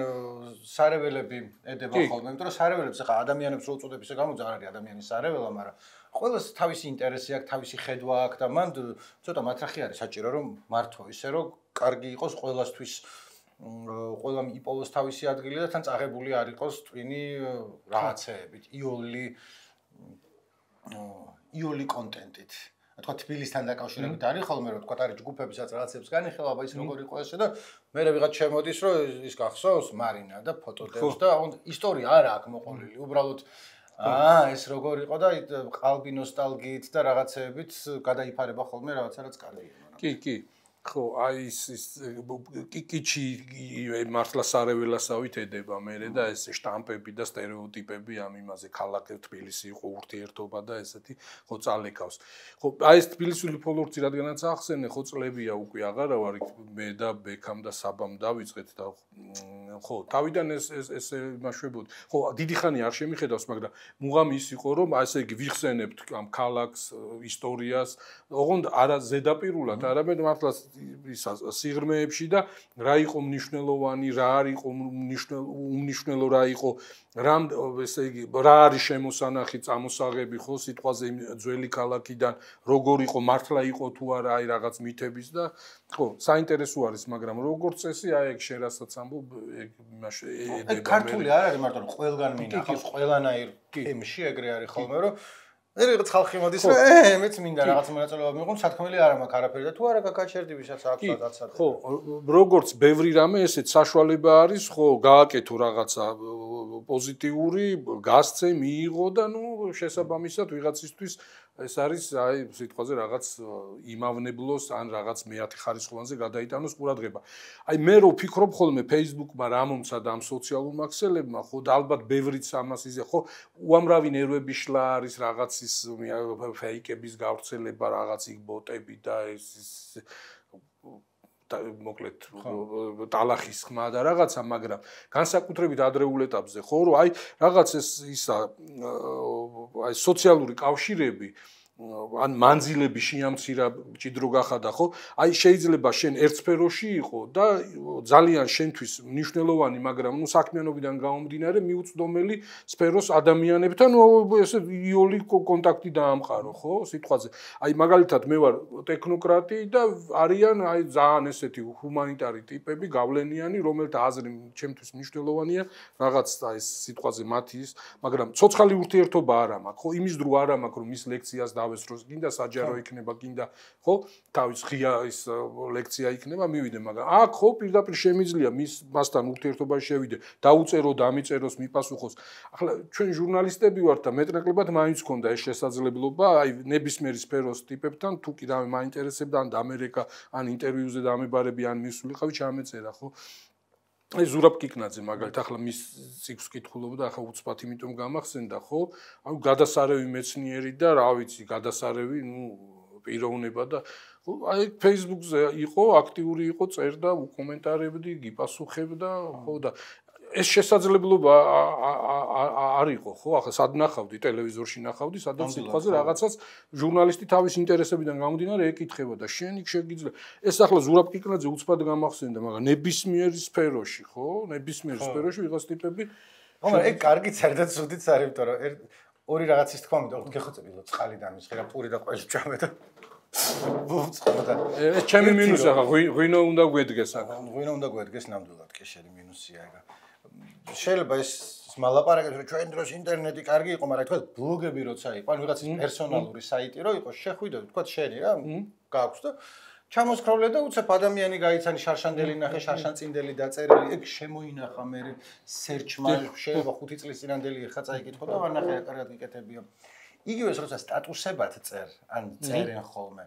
სარეველები ედება ხოლმე იმიტომ რომ სარეველებს ახლა ადამიანებს რო უწოდებ ისე გამოძა არ არის ადამიანის სარეველა მაგრამ ყველას თავისი ინტერესი აქვს თავისი ხედვა აქვს და მან ცოტა მათრახი არის საჭირო რომ მართო ისე რომ კარგი იყოს ყველასთვის ყველამ იპოვოს თავისი ადგილი და თან წაღებული არ იყოს ტვინი რაღაცეებით იოლი კონტენტით. თქვა თბილისთან დაკავშირებით არის ხოლმე რომ თქვა არის ჯგუფებისაც რაღაცებს განიხილავ, აბა ის როგორ იყო ესე და მე ვიღაც შემოდის რომ ის გახსოვს მარინა და ფოტოდებს და ისტორია არა აქვს მოყოლილი. უბრალოდ ეს როგორ იყო და ყალბი ნოსტალგიით და რაღაცეებით გადაიფარება ხოლმე რაღაცა რაც კარგია. კი. ხო, აი ის კიკიჩი მართლა სარეველასავით ედება მე და ეს შტამპები და სტერეოტიპები ამ იმაზე ქალაქ თბილისი იყო ურთიერთობა და ესეთი ხო წალეკავს. ხო, აი ეს თბილისური ფოლორცი რადგანაც ახსენე, ხო წლებია უკვე აღარა ვარ მე და ბექამ და საბამ დავიწყეთ და ხო, თავიდან ეს იმაშვებოდი. ხო, დიდი ხანი არ შემიხედავს, მაგრამ მუღამი ის იყო რომ ასე იგი ვიხსენებთ ამ ქალაქს, ისტორიას, ოღონდ არა ზედაპირულად, არამედ მართლა სიღრმეებში და რა იყო მნიშვნელოვანი, რა არ იყო უმნიშვნელო რა იყო, რამ ესე იგი რა არის შემოსანახი წამოსაღები ხო სიტყვაზე ძველი ქალაქიდან, როგორ იყო, მართლა იყო თუ არა აი რაღაც მითების და ხო, საინტერესო არის, მაგრამ როგორც წესი აი ეგ შენ რასაც ამბობ, ეგ იმაში ედება. ქართული არ არის მარტო ყველგან მინახავს, ყველანაირ თემში ეგრე არის ხოლმე რომ ერთ ხალხი მოდის რომ მეც მინდა რაღაც მონაწილეობა მიიღო, სათქმელი არ მაქვს არაფერი და თუ არა გაკაჩერდი ვისაც აქვს რაღაცა. ხო, როგორც ბევრი რამე ესეც საშუალება არის, ხო, გააკეთო რაღაცა პოზიტიური, გასცე, მიიღო და ნუ შესაბამისად ვიღაცისთვის ეს არის აი სიტყვაზე რაღაც იმავნებლოს ან რაღაც მეათე ხარისხოვანზე გადაიტანოს ყურადღება. აი მე რო ვფიქრობ ხოლმე Facebook-მა რა მომცა და ამ სოციალურ მაქსელებმა, ხო და ალბათ ბევრიც ამას იზე, ხო, უამრავი ნერვები შლა არის რაღაცის ფეიკების გავრცელება, რაღაც იქ ბოტები და ეს მოკლედ ტალახის ხმა და რაღაცა, მაგრამ განსაკუთრებით ადრეულ ეტაპზე ხო რომ აი რაღაც ეს ისა აი სოციალური კავშირები ან მანძილები შეამცირა ჭიდრო გახადა ხო აი შეიძლება შენ ერთ სფეროში იყო და ძალიან შენთვის მნიშვნელოვანი მაგრამ ნუ საქმიანობიდან გამომდინარე მიუწვდომელი სფეროს ადამიანებთან ესე იოლი კონტაქტი დაამყარო ხო სიტყვაზე აი მაგალითად მე ვარ ტექნოკრატი და არიან აი ძალიან ესეთი ჰუმანიტარი ტიპები გავლენიანი რომელთა აზრი ჩემთვის მნიშვნელოვანია რაღაც ეს სიტყვაზე მათი ის მაგრამ ცოცხალი ურთიერთობა არ მაქვს ხო იმის დრო არ მაქვს რომ ის ლექციას დავესწროს გინდა საჯარო იქნება გინდა ხო თავის ღია ის ლექცია იქნება მივიდე მაგრამ აქ ხო პირდაპირ შემიძლია მასთან ურთიერთობაში შევიდე დაუწერო დამიწეროს მიპასუხოს ახლა ჩვენ ჟურნალისტები ვართ და მეტნაკლებად მაინც ქონდა ეს შესაძლებლობა აი ნებისმიერი სფეროს ტიპებთან თუ კი რამე მაინტერესებდა ან ამერიკა ან ინტერვიუზე დამებარები ან მისულიყავი ჩამეწერა ხო აი ზურაბ კიკნაძე მაგალითად ახლა მის ციკლს კითხულობდა ახლა უცბად იმიტომ გამახსენდა ხო ანუ გადასარევი მეცნიერი და რა ვიცი გადასარევი ნუ პიროვნება და აი Facebook-ზე იყო აქტიური იყო წერდა უკომენტარებდი გიპასუხებდა ხო და ეს შესაძლებლობა არ იყო ხო ახლა სად ნახავდი ტელევიზორში ნახავდი სადაც სიტყვაზე რაღაცას ჟურნალისტი თავის ინტერესებიდან გამომდინარე ეკითხება და შენ იქ შეგიძლია ეს ახლა ზურაბ კიკნაძე უცბად გამახსენდა მაგრამ ნებისმიერ სფეროში ხო ნებისმიერ სფეროში ვიღაც ტიპები მაგრამ ეგ კარგიც არის და ცუდიც არის იმიტომ რომ ორი რაღაცის თქვა მინდა გეხოცები რომ წყალი დამისხირა პური და ყველი ჭამე და ეს ჩემი მინუსი ახლა ღვინო უნდა გვედგეს ახლა ღვინო უნდა გვედგეს ნამდვილად კი შენი მინუსია ეგ შეიძლება ეს მალაპარაკებს რომ ჩვენ დროს ინტერნეტი კარგი იყო მაგრამ თქვა ბლოგები როცა იყო ან ვიღაცის პერსონალური საიტი რო იყო შეხვიდე თქვა შენი რა გააქვს და ჩამოსკროლე და უცებ ადამიანი გაიცანი შარშანდელი ნახე შარშანწინდელი დაწერილი ეგ შემოინახა მე სერჩმა შეიძლება 5 წლის წინანდელი ხა წაიკითხო და ვანახე კარგად გიკეთებია იგივეს როცა სტატუსებად წერ ან წერენ ხოლმე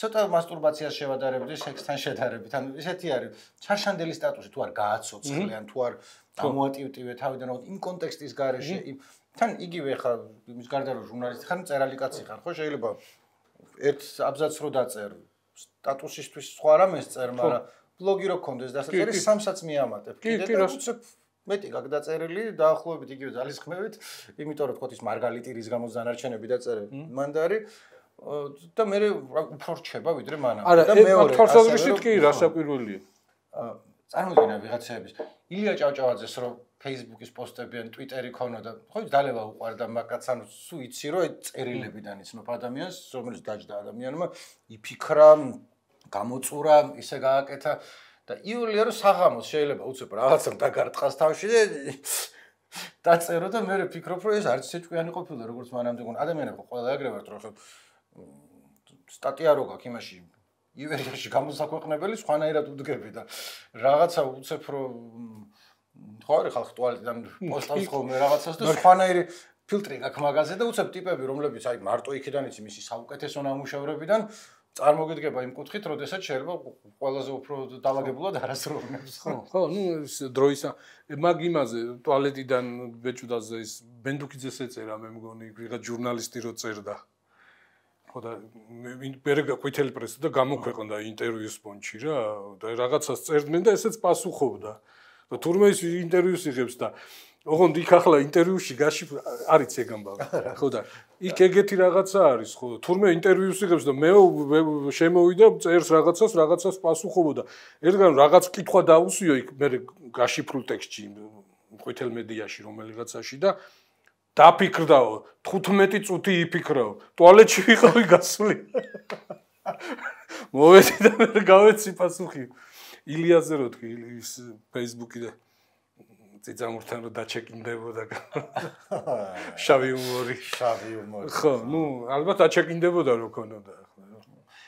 ცოტა მასტურბაციას შევადარებდი სექსთან შედარებით ან ესეთი არის შარშანდელი სტატუსი თუ არ გააცოცხლე ან თუ არ ამოატივტივე თავიდან რომ იმ კონტექსტის გარეშე თან იგივე ხა იმის გარდა რომ ჟურნალისტი ხარ წერალი კაცი ხარ ხო შეიძლება ერთ აბზაცს რო დაწერ სტატუსისთვის სხვა რამეს წერ მაგრამ ბლოგი რო გქონდეს დასაწერი სამსაც მიამატებ კიდე და უცებ მეტი გაგდაწერილი დაახლოებით იგივე ძალისხმევით იმიტომ რომ თქო ის მარგალიტი რის გამოც დანარჩენები დაწერე მანდარი და მე უფრო რჩება ვიდრე მანამდე და მეორე თვალსაზრისით კი რასაკვირველია წარმოგიდგენა ვიღაცების ილია ჭავჭავაძეს რომ Facebook-ის პოსტები ან Twitter-ი ქონოდა ხო დალევა უყარდა მაგაც ანუ სულ იცი რომ წერილებიდან იცნობ ადამიანს რომელიც დაჯდა ადამიანმა იფიქრა გამოწურა ისე გააკეთა და იულია რომ საღამოს შეიძლება უცებ რაღაცამ დაგარტყას თავში და დაწერო და მე ვფიქრობ რომ ეს არც ეჭვიანი ყოფილა როგორც მანამდე გონ ადამიანები ყველა ეგრევათ რომ სტატია რო გაქვს იმაში ივერიაში გამოსაქვეყნებელი სხვანაირად უდგები და რაღაცა უცებ რომ ხო არის ხალხი ტუალეტიდან პოსტავს ხოლმე რაღაცას და სხვანაირი ფილტრი გაქვს მაგაზე და უცებ ტიპები რომლებიც აი მარტო იქიდან იცი მისი საუკეთესო ნამუშევრებიდან წარმოგიდგება იმ კუთხით, როდესაც შეიძლება ყველაზე უფრო დაალაგებულად არასროლებს. ხო, ნუ ეს დროისა მაგ იმაზე ტუალეტიდან ბეჭუდაზე ის ბენდუკიძეს ეწერა მე მგონი ვიღაც ჟურნალისტი რო წერდა. ხო და მე ყვითელი პრესი და გამოქვეყნდა ინტერვიუს პონჩი რა და რაღაცას წერდნენ და ესეც პასუხობდა. და თურმე ის ინტერვიუს იღებს და ოღონდ იქ ახლა ინტერვიუში გაში არის ეგ ამბავი. ხო და იქ ეგეთი რაღაცა არის ხო თურმე ინტერვიუს იღებს და მე შემოვიდა წერს რაღაცას პასუხობოდა. ერთგან რაღაც კითხვა დაუსვიო იქ მე გაშიფრულ ტექსტში ყვითელ მედიაში რომელიღაცაში და დაფიქრდაო 15 წუთი იფიქრაო ტუალეტში ვიყავი გასული. მოვედი და მე გავეცი პასუხი. ილიაზე რო თქვი ის Facebook-ი და ძიძამურთან რო დაჩეკინდებოდა. შავი უმორი. ხო, ნუ ალბათ დაჩეკინდებოდა რო ქონოდა ახლა.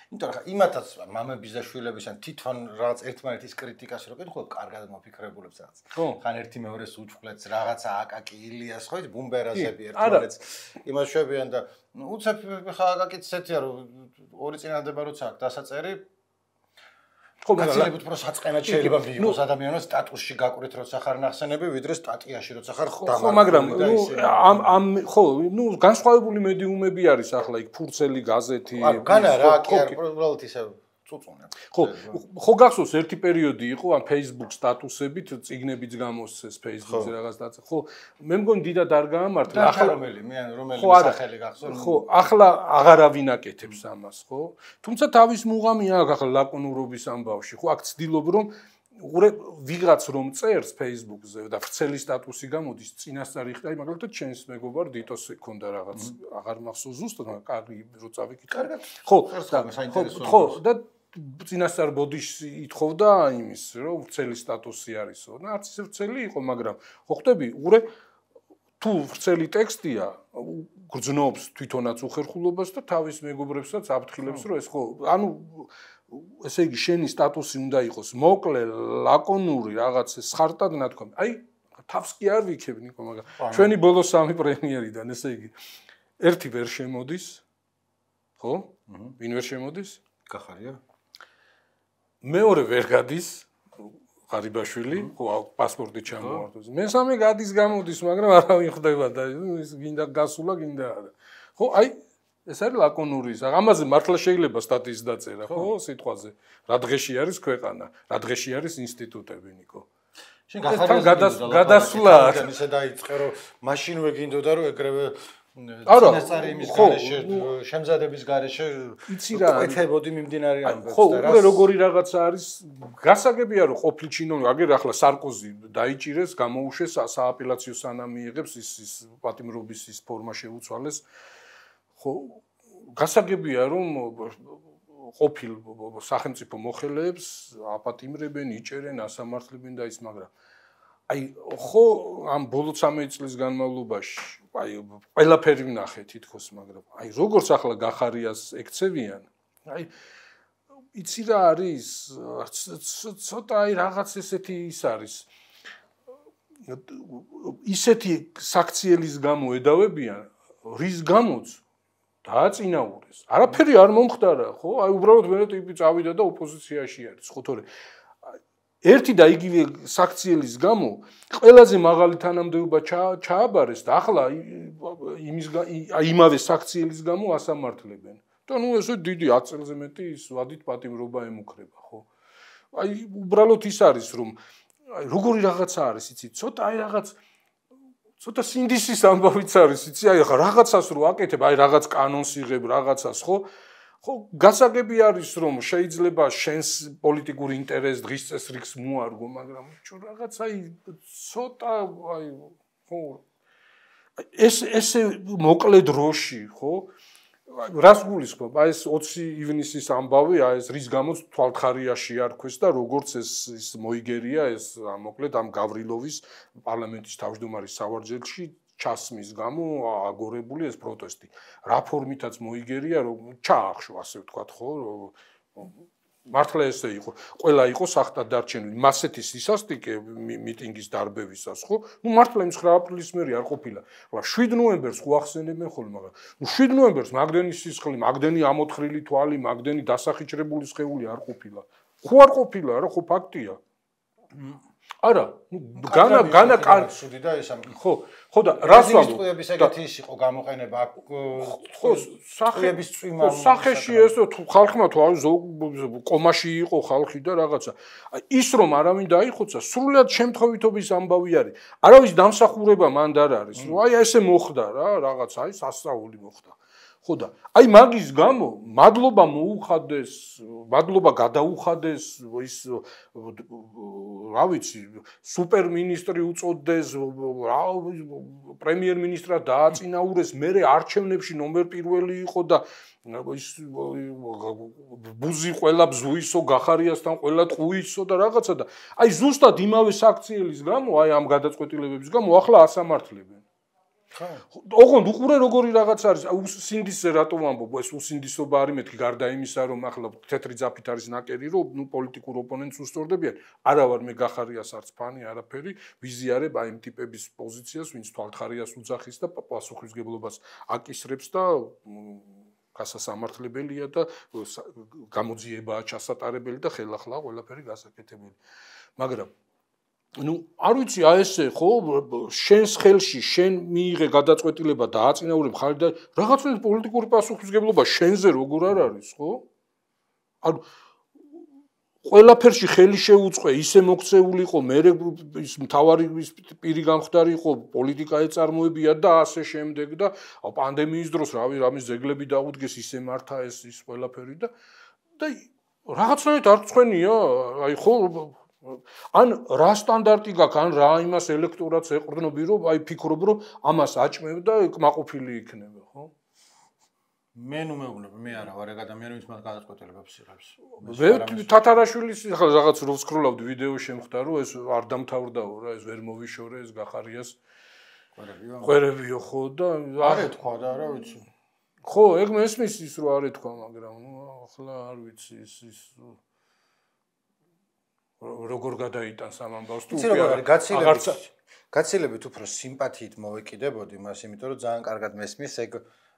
იმიტომ რომ იმათაც მამების და შვილების ან თვითონ რაღაც ერთმანეთის კრიტიკას რო კითხულობ, კარგად მოფიქრებულებს რაღაც. ხან ერთი მეორეს უჩხლეთს რაღაცა აკაკი ილიას ხო ის ბუმბერაზები ერთმანეთს იმას შვებიან და უცებ ხა აკაკიც ესეთია რომ ორი წინადადება როცა აქვს დასაწერი ხო მაგალითად უფრო საწყენად შეიძლება მიიღოს ადამიანს სტატუსში გაკვირით როცა ხარ ნახსენები ვიდრე სტატიაში როცა ხარ ხო მაგრამ ამ ხო ნუ განსხვავებული მედიუმები არის ახლა იქ ფურცელი გაზეთი ანუ განა რა კი არ უბრალოდ ისე წუწუნებს. ხო გახსოვს ერთი პერიოდი იყო ან Facebook სტატუსებით წიგნებიც გამოსცეს Facebook-ზე რაღაც დაწ. ხო მე მგონი დიდად არ გაამართლა. ახლა რომელი სახელი გახსოვს? ხო, ახლა აღარავინ აკეთებს ამას, ხო? თუმცა თავის მუღამი აქვს ახლა ლაკონურობის ამბავში, ხო? აქ ცდილობ რომ ვიღაც რომ წერს Facebook-ზე და ვრცელი სტატუსი გამოდის წინასწარი ხდა, მაგალითად ჩვენს მეგობარ დიტოს ჰქონდა რაღაც აღარ მახსოვს ზუსტად, მაგრამ კარგი რო წავიკითხე. კარგად. ხო, და წინასწარ ბოდიშს ითხოვდა იმის, რომ ვრცელი სტატუსი არისო. და არც ისე ვრცელი იყო, მაგრამ ხო ხვდები, თუ ვრცელი ტექსტია, გრძნობს თვითონაც უხერხულობას და თავის მეგობრებსაც აფრთხილებს, რომ ეს ხო, ანუ ესე იგი შენი სტატუსი უნდა იყოს მოკლე, ლაკონური, რაღაც სხარტად ნათქვამი. აი, თავს კი არ ვიქებ ნიკო, მაგრამ ჩვენი ბოლო 3 პრემიერიდან, ესე იგი, ერთი ვერ შემოდის, ხო? ვინ ვერ შემოდის? გახარია. მეორე ვერ გადის, ღარიბაშვილი, ხო, პასპორტი ჩამოართვეს. მესამე გადის, გამოდის, მაგრამ არავინ ხდება და ის გინდა გასულა, გინდა არა. ხო, აი ეს არის ლაკონური. ამაზე მართლა შეიძლება სტატიის დაწერა, ხო, სიტყვაზე. რა დღეში არის ქვეყანა, რა დღეში არის ინსტიტუტები, ნიკო. შენ გადასვლა ისე დაიწყე, რომ მაშინვე გინდოდა რომ ეგრევე წინასწარი იმის გარეშე, შემზადების გარეშე ეთებოდი მიმდინარე ამბებს და ხო, უკვე როგორი რაღაცა არის, გასაგებია რომ ყოფილ ჩინოვნიკ, აგერ ახლა სარკოზი დაიჭირეს, გამოუშვეს სააპელაციო სანამ მიიღებს ის პატიმრობის ის ფორმა შეუცვალეს. ხო, გასაგებია რომ ყოფილ სახელმწიფო მოხელეებს აპატიმრებენ, იჭერენ, ასამართლებენ და ის, მაგრამ აი ხო ამ ბოლო 13 წლის განმავლობაში აი ყველაფერი ვნახე თითქოს, მაგრამ აი როგორც ახლა გახარიას ეკცევიან, აი იცი რა არის, ცოტა აი რაღაც ესეთი ის არის. ისეთი საქციელის გამო ედავებიან, რის გამოც დააწინაურეს. არაფერი არ მომხდარა, ხო? აი უბრალოდ მე ტიპი წავიდა და ოპოზიციაში არის, ხო თორე ერთი და იგივე საქციელის გამო ყველაზე მაღალი თანამდებობა ჩააბარეს და ახლა იმავე საქციელის გამო ასამართლებენ. და ნუ ესე დიდი 10 წელზე მეტი ის ვადით პატიმრობა ემუქრება, ხო? აი უბრალოდ ის არის რომ აი როგორი რაღაცა არის, იცი, ცოტა აი რაღაც ცოტა სინდისის ამბავიც არის, იცი, აი ხა რაღაცას რო აკეთებ, აი რაღაც კანონს იღებ, რაღაცას, ხო? ხო, გასაგები არის რომ შეიძლება შენს პოლიტიკურ ინტერესს დღის წესრიგს მოარგო, მაგრამ რაღაც აი ცოტა აი ხო ესე მოკლე დროში, ხო? რას გულისხმობ? აი ეს 20 ივნისის ამბავი, აი ეს რის გამოც თვალთხარიაში არქვეს და როგორც ეს მოიგერია ეს მოკლედ ამ გავრილოვის პარლამენტის თავმჯდომარის სავარძელში ჩასმის გამო აგორებული ეს პროტესტი. რა ფორმითაც მოიგერია, რომ ჩაახშო, ასე ვთქვათ, ხო? მართლა ესე იყო. ყველა იყო სახტად დარჩენილი. მასეთი სისასტიკე მიტინგის დარბევისას, ხო? ნუ მართლა იმ 9 აპრილის მერი არ ყოფილა. რა 7 ნოემბერს ხო ახსენებენ ხოლმე, მაგრამ ნუ 7 ნოემბერს მაგდენი სისხლი, მაგდენი ამოთხრილი თვალი, მაგდენი დასახიჭრებული სხეული არ ყოფილა. ხო არ ყოფილა, რა ხო ფაქტია. არა, განა სუდი და ეს ხო და რას ვამბობ? წყვილების ეგეთი ის იყო გამოყენება ხო სახეების წვიმა სახეში ეს ხალხმა თუ არის კომაში იყო ხალხი და რაღაცა. ის რომ არავინ დაიხოცა, სრულად შემთხვევითობის ამბავი არის. არავის დამსახურება მანდ არ არის. აი ესე მოხდა რა, რაღაცა, აი სასწაული მოხდა. ხო და აი მაგის გამო მადლობა მოუხადეს, მადლობა გადაუხადეს ის რა ვიცი, სუპერმინისტრი უწოდეს, პრემიერ-მინისტრად დააწინაურეს, მერე არჩევნებში ნომერ პირველი იყო და ის ბუზი ყველა ბზუისო, გახარიასთან ყველა ტყუისო და რაღაცა და აი ზუსტად იმავე საქციელის გამო, აი ამ გადაწყვეტილებების გამო ახლა ასამართლებენ. ოღონდ უყურე როგორი რაღაც არის, სინდისზე რატომ ვამბობ, ეს უსინდისობა არის მეთქი გარდა იმისა, რომ ახლა თეთრი ძაფით არის ნაკერი, რომ ნუ პოლიტიკურ ოპონენტს უსწორდებიან. არა ვარ მე გახარიას არც ფანი, არაფერი, ვიზიარებ აი იმ ტიპების პოზიციას, ვინც თვალთხარიას უძახის და პასუხისმგებლობას აკისრებს და გასასამართლებელია და გამოძიებაა ჩასატარებელი და ხელახლა ყველაფერი გასაკეთებელი. მაგრამ ნუ არ ვიცი აი ესე ხო შენს ხელში შენ მიიღე გადაწყვეტილება დააწინაურებ ხალხი და რაღაცნაირად პოლიტიკური პასუხისმგებლობა შენზე როგორ არ არის ხო? ანუ ყველაფერში ხელი შეუწყე, ისე მოქცეულიყო, მე ის მთავარი პირი გამხდარიყო, პოლიტიკა ეწარმოებია და ასე შემდეგ და პანდემიის დროს რავი, რამის ზეგლები დაუდგეს, ისე მართა ის ყველაფერი და რაღაცნაირად არ წვენია, აი ხო ან რა სტანდარტი გაქვს, ან რა იმას ელექტორატს ეყრდნობი, რომ აი ფიქრობ, რომ ამას აჭმევ და კმაყოფილი იქნება, ხო? მე ნუ მეუბნებ, მე არა ვარ ეგ ადამიანი, ვინც მას გადაწყვეტილებებს იღებს. თათარაშვილის ახლა რაღაც რო ვსკროლავდი ვიდეო შემხდა, რომ ეს არ დამთავრდაო რა, ეს ვერ მოვიშორე, ეს გახარიას. ყვერებიო ხო და არ ეთქვა და რა ვიცი. ხო, ეგ მესმის ის რო არ ეთქვა, მაგრამ ახლა არ ვიცი ის როგორ გადაიტანს ამ ამბავს თუ გაცილებით უფრო სიმპათიით მოვეკიდებოდი მას, იმიტომ რომ ძალიან კარგად მესმის ეგ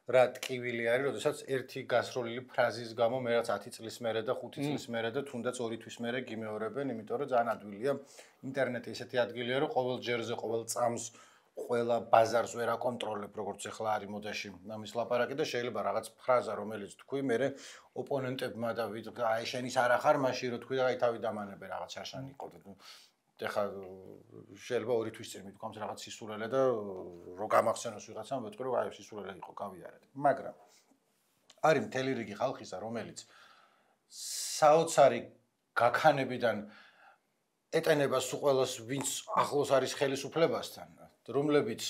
რა ტკივილი არის, როდესაც ერთი გასროლილი ფრაზის გამო მე რაც 10 წლის მერე და 5 წლის მერე და თუნდაც 2 თვის მერე გიმეორებენ, იმიტომ რომ ძალიან ადვილია ინტერნეტი ესეთი ადგილია, რომ ყოველ ჯერზე, ყოველ წამს ყველა ბაზარს ვერ აკონტროლებ, როგორც ახლა არის მოდაში ამის ლაპარაკი და შეიძლება რაღაც ფრაზა რომელიც თქვი, მე ოპონენტებმა და აი შენ ის არ ახარ მაშინ რომ თქვი და აი თავი დამანებე რაღაც შაშანი იყო და ეხლა შეიძლება 2 თვის წინ მithქვამს რაღაც სისულელე და რო გამახსენოს ვიღაცამ ვეთქვი რომ აი სისულელე იყო გავიარეთ. მაგრამ არის მთელი რიგი ხალხისა, რომელიც საოცარი გაქანებიდან ეტენება სულ ყველას, ვინც ახლოს არის ხელისუფლებასთან, რომლებიც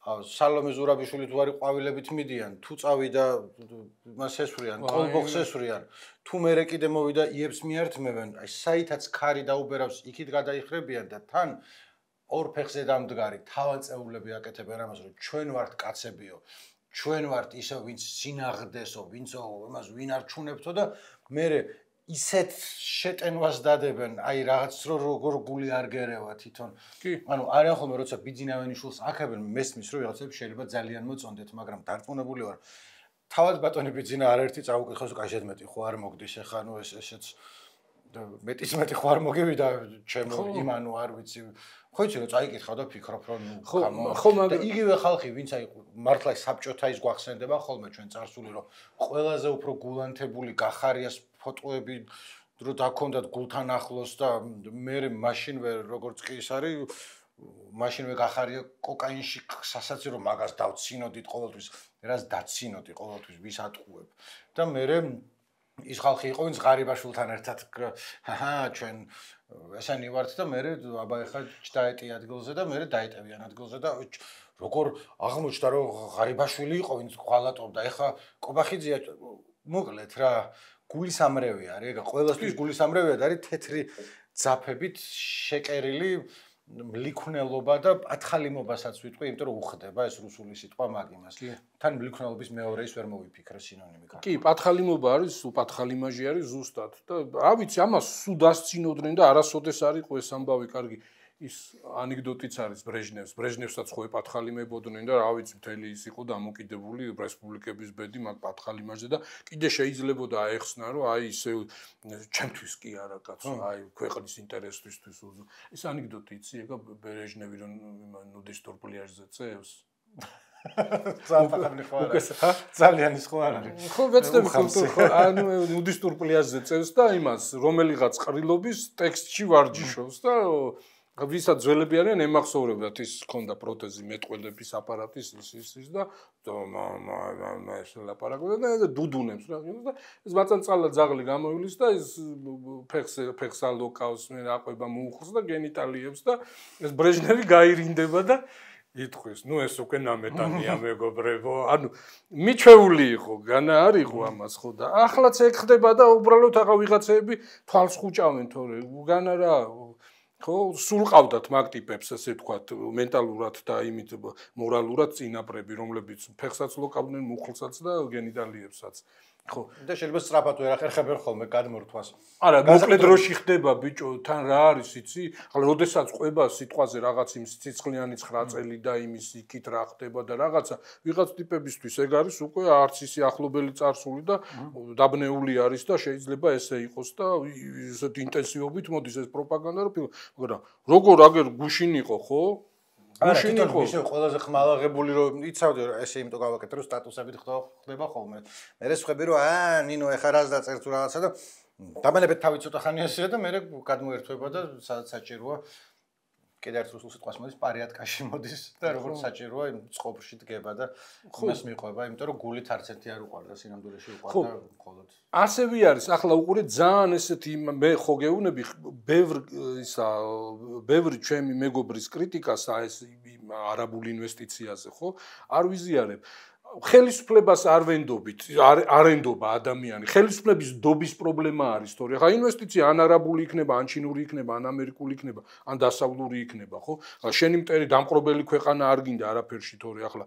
სალომე ზურაბიშვილი თუ არის ყვავილებით მიდიან, თუ წავიდა მას ესვრიან, კოლბოქს ესვრიან, თუ მერე კიდე მოვიდა იებს მიართმევენ, აი საითაც ქარი დაუბერავს, იქით გადაიხრებიან და თან ორ ფეხზე დამდგარი თავაწეულები აკეთებენ ამას, რომ ჩვენ ვართ კაცებიო, ჩვენ ვართ ისო, ვინც სინაღდესო, ვინცო იმას ვინ არჩუნებთო და მერე ისეთ შეტენვას დადებენ, აი რაღაც როგორ გული არ გერევა თვითონ. ანუ არიან ხოლმე როცა ბიძინავენიშვილს აქებენ, მესმის რომ ვიღაცები შეიძლება ძალიან მოწონდეთ, მაგრამ დარწმუნებული ვარ. თავად ბატონი ბიძინა არაერთი წაუკითხოს, კაშეთ მეტი ხო არ მოგდის ახლა, ნუ ესეც მეტის მეტი ხო არ მოგივიდა ჩემო იმანო არ ვიცი. ხო იცი რომ წაიკითხავ და ფიქრობ რომ ნუ ხო და იგივე ხალხი, ვინც აი მართლა საბჭოთა ის გვახსენდება ხოლმე ჩვენ წარსული რომ ყველაზე უფრო გულანთებული გახარიას ფოტოები რო დაქონდათ გულთან ახლოს და მე მაშინვე როგორც კი ის არის მაშინვე გახარია კოკაინში სასაცილო მაგას დავცინოდით ყოველთვის რას დაცინოდი ყოველთვის ვის ატყუებ და მე ის ხალხი იყო ვინც ღარიბაშვილთან ერთად ჩვენ ესენი ვართ და მე აბა ეხლა ჩდაეტი ადგილზე და მე დაეტევიან ადგილზე და როგორ აღმოჩნდა რომ ღარიბაშვილი იყო ვინც ხვალატობდა ეხლა კობახიძეა მოკლედ რა გულისამრევი არის, ეგ ყველასთვის გულისამრევია და არის თეთრი ძაფებით შეკერილი მლიქნელობა და პათხალიმობასაც ვიტყვი, იმიტომ რომ უხდება ეს რუსული სიტყვა მაგიმას. თან მლიქნელობის მეორე ის ვერ მოვიფიქრე სინონიმი კარგი. კი, პათხალიმობა არის, პათხალიმაჟი არის ზუსტად და რა ვიცი, ამას სულ დასცინოდნენ და არასოდეს არ იყო ეს ამბავი კარგი. ის ანეკდოტიც არის ბრეჟნევსაც ხო ეპათხალიმებოდნენ და რა ვიცი მთელი ის იყო დამოკიდებული რესპუბლიკების ბედი მაგ პათხალიმაჟზე და კიდე შეიძლებოდა აეხსნა რომ აი ისე ჩემთვის კი არა კაცო აი ქვეყნის ინტერესისთვის ეს ანეკდოტი იცი ეგა ბრეჟნევი რომ ნუდისტურ პლიაჟზე წევს ძალიან ის ხო არ არის ხო ვეცდები ხო ანუ ნუდისტურ პლიაჟზე წევს და იმას რომელიღაც ყრილობის ტექსტში ვარჯიშობს და ვისაც ძველები არიან ემახსოვრებდათ ის ქონდა პროთეზი მეტყველების აპარატის ის და ეს ლაპარაკობდა და დუდუნებს რა და ეს მაწანწალა ძაღლი გამოივლის და ეს ფეხს ალოკავს მე აყვება მოუხს და გენიტალიებს და ეს ბრეჟნევი გაირინდება და იტყვის ნუ ეს უკვე ნამეტანია მეგობრებო ანუ მიჩვეული იყო განა არ იყო ამას ხო და ახლაც ეგ ხდება და უბრალოდ აღა ვიღაცები თვალს ხუჭავენ თორე განა რა ხო სულ ყავდათ მაგ ტიპებს ესე ვთქვათ მენტალურად და იმით მორალურად წინაპრები რომლებიც ფეხსაც ლოკავდნენ მუხლსაც და გენიტალიებსაც ხო და შეიძლება სწრაფად ვერ ახერხებენ ხოლმე გადმორთვას არა მოკლე დროში ხდება ბიჭო თან რა არის იცი ახლა როდესაც ყვება სიტყვაზე რაღაც იმ ციცხვიანი 9 წელი და იმის იქით რა ხდება და რაღაცა ვიღაც ტიპებისთვის ეგ არის უკვე არც ისი ახლობელი წარსული და დაბნეული არის და შეიძლება ესე იყოს და ესეთ ინტენსივობით მოდის ეს პროპაგანდა მაგრამ როგორ აგერ გუშინ იყო ხო გუშინ იყო ისე ყველაზე ხმალაღებული რომ იცავდი ესე იმიტომ გავაკეთე რომ სტატუსებით ხდება ხოლმე მე შეხვები რომ ნინო ეხა რას დაწერს თუ რაღაცა და დაბანებით თავი ცოტა ხანი ასეა და მე გადმოერთვება და სადაც საჭიროა კიდე ერთ რუსულ სიტყვას მოდის პარიატკაში მოდის და როგორც საჭიროა იმ წყობრში დგება და იმას მიყვება, იმიტომ რომ გულით არც ერთი არ უყარდა სინამდვილეში უყარდა მხოლოდ. ასევე არის, ახლა უყურეთ ძალიან ესეთი მე ხო გეუბნები ბევრი ჩემი მეგობრის კრიტიკას ეს არაბულ ინვესტიციაზე ხო არ ვიზიარებ. ხელისუფლებას არ ვენდობით, არ ენდობა ადამიანი. ხელისუფლების დობის პრობლემა არის, თორე ხა ინვესტიცია ან არაბული იქნება, ან ჩინური იქნება, ან ამერიკული იქნება, ან დასავლური იქნება, ხო? შენი მტერი დამყრობელი ქვეყანა არ გინდა არაფერში, თორე ახლა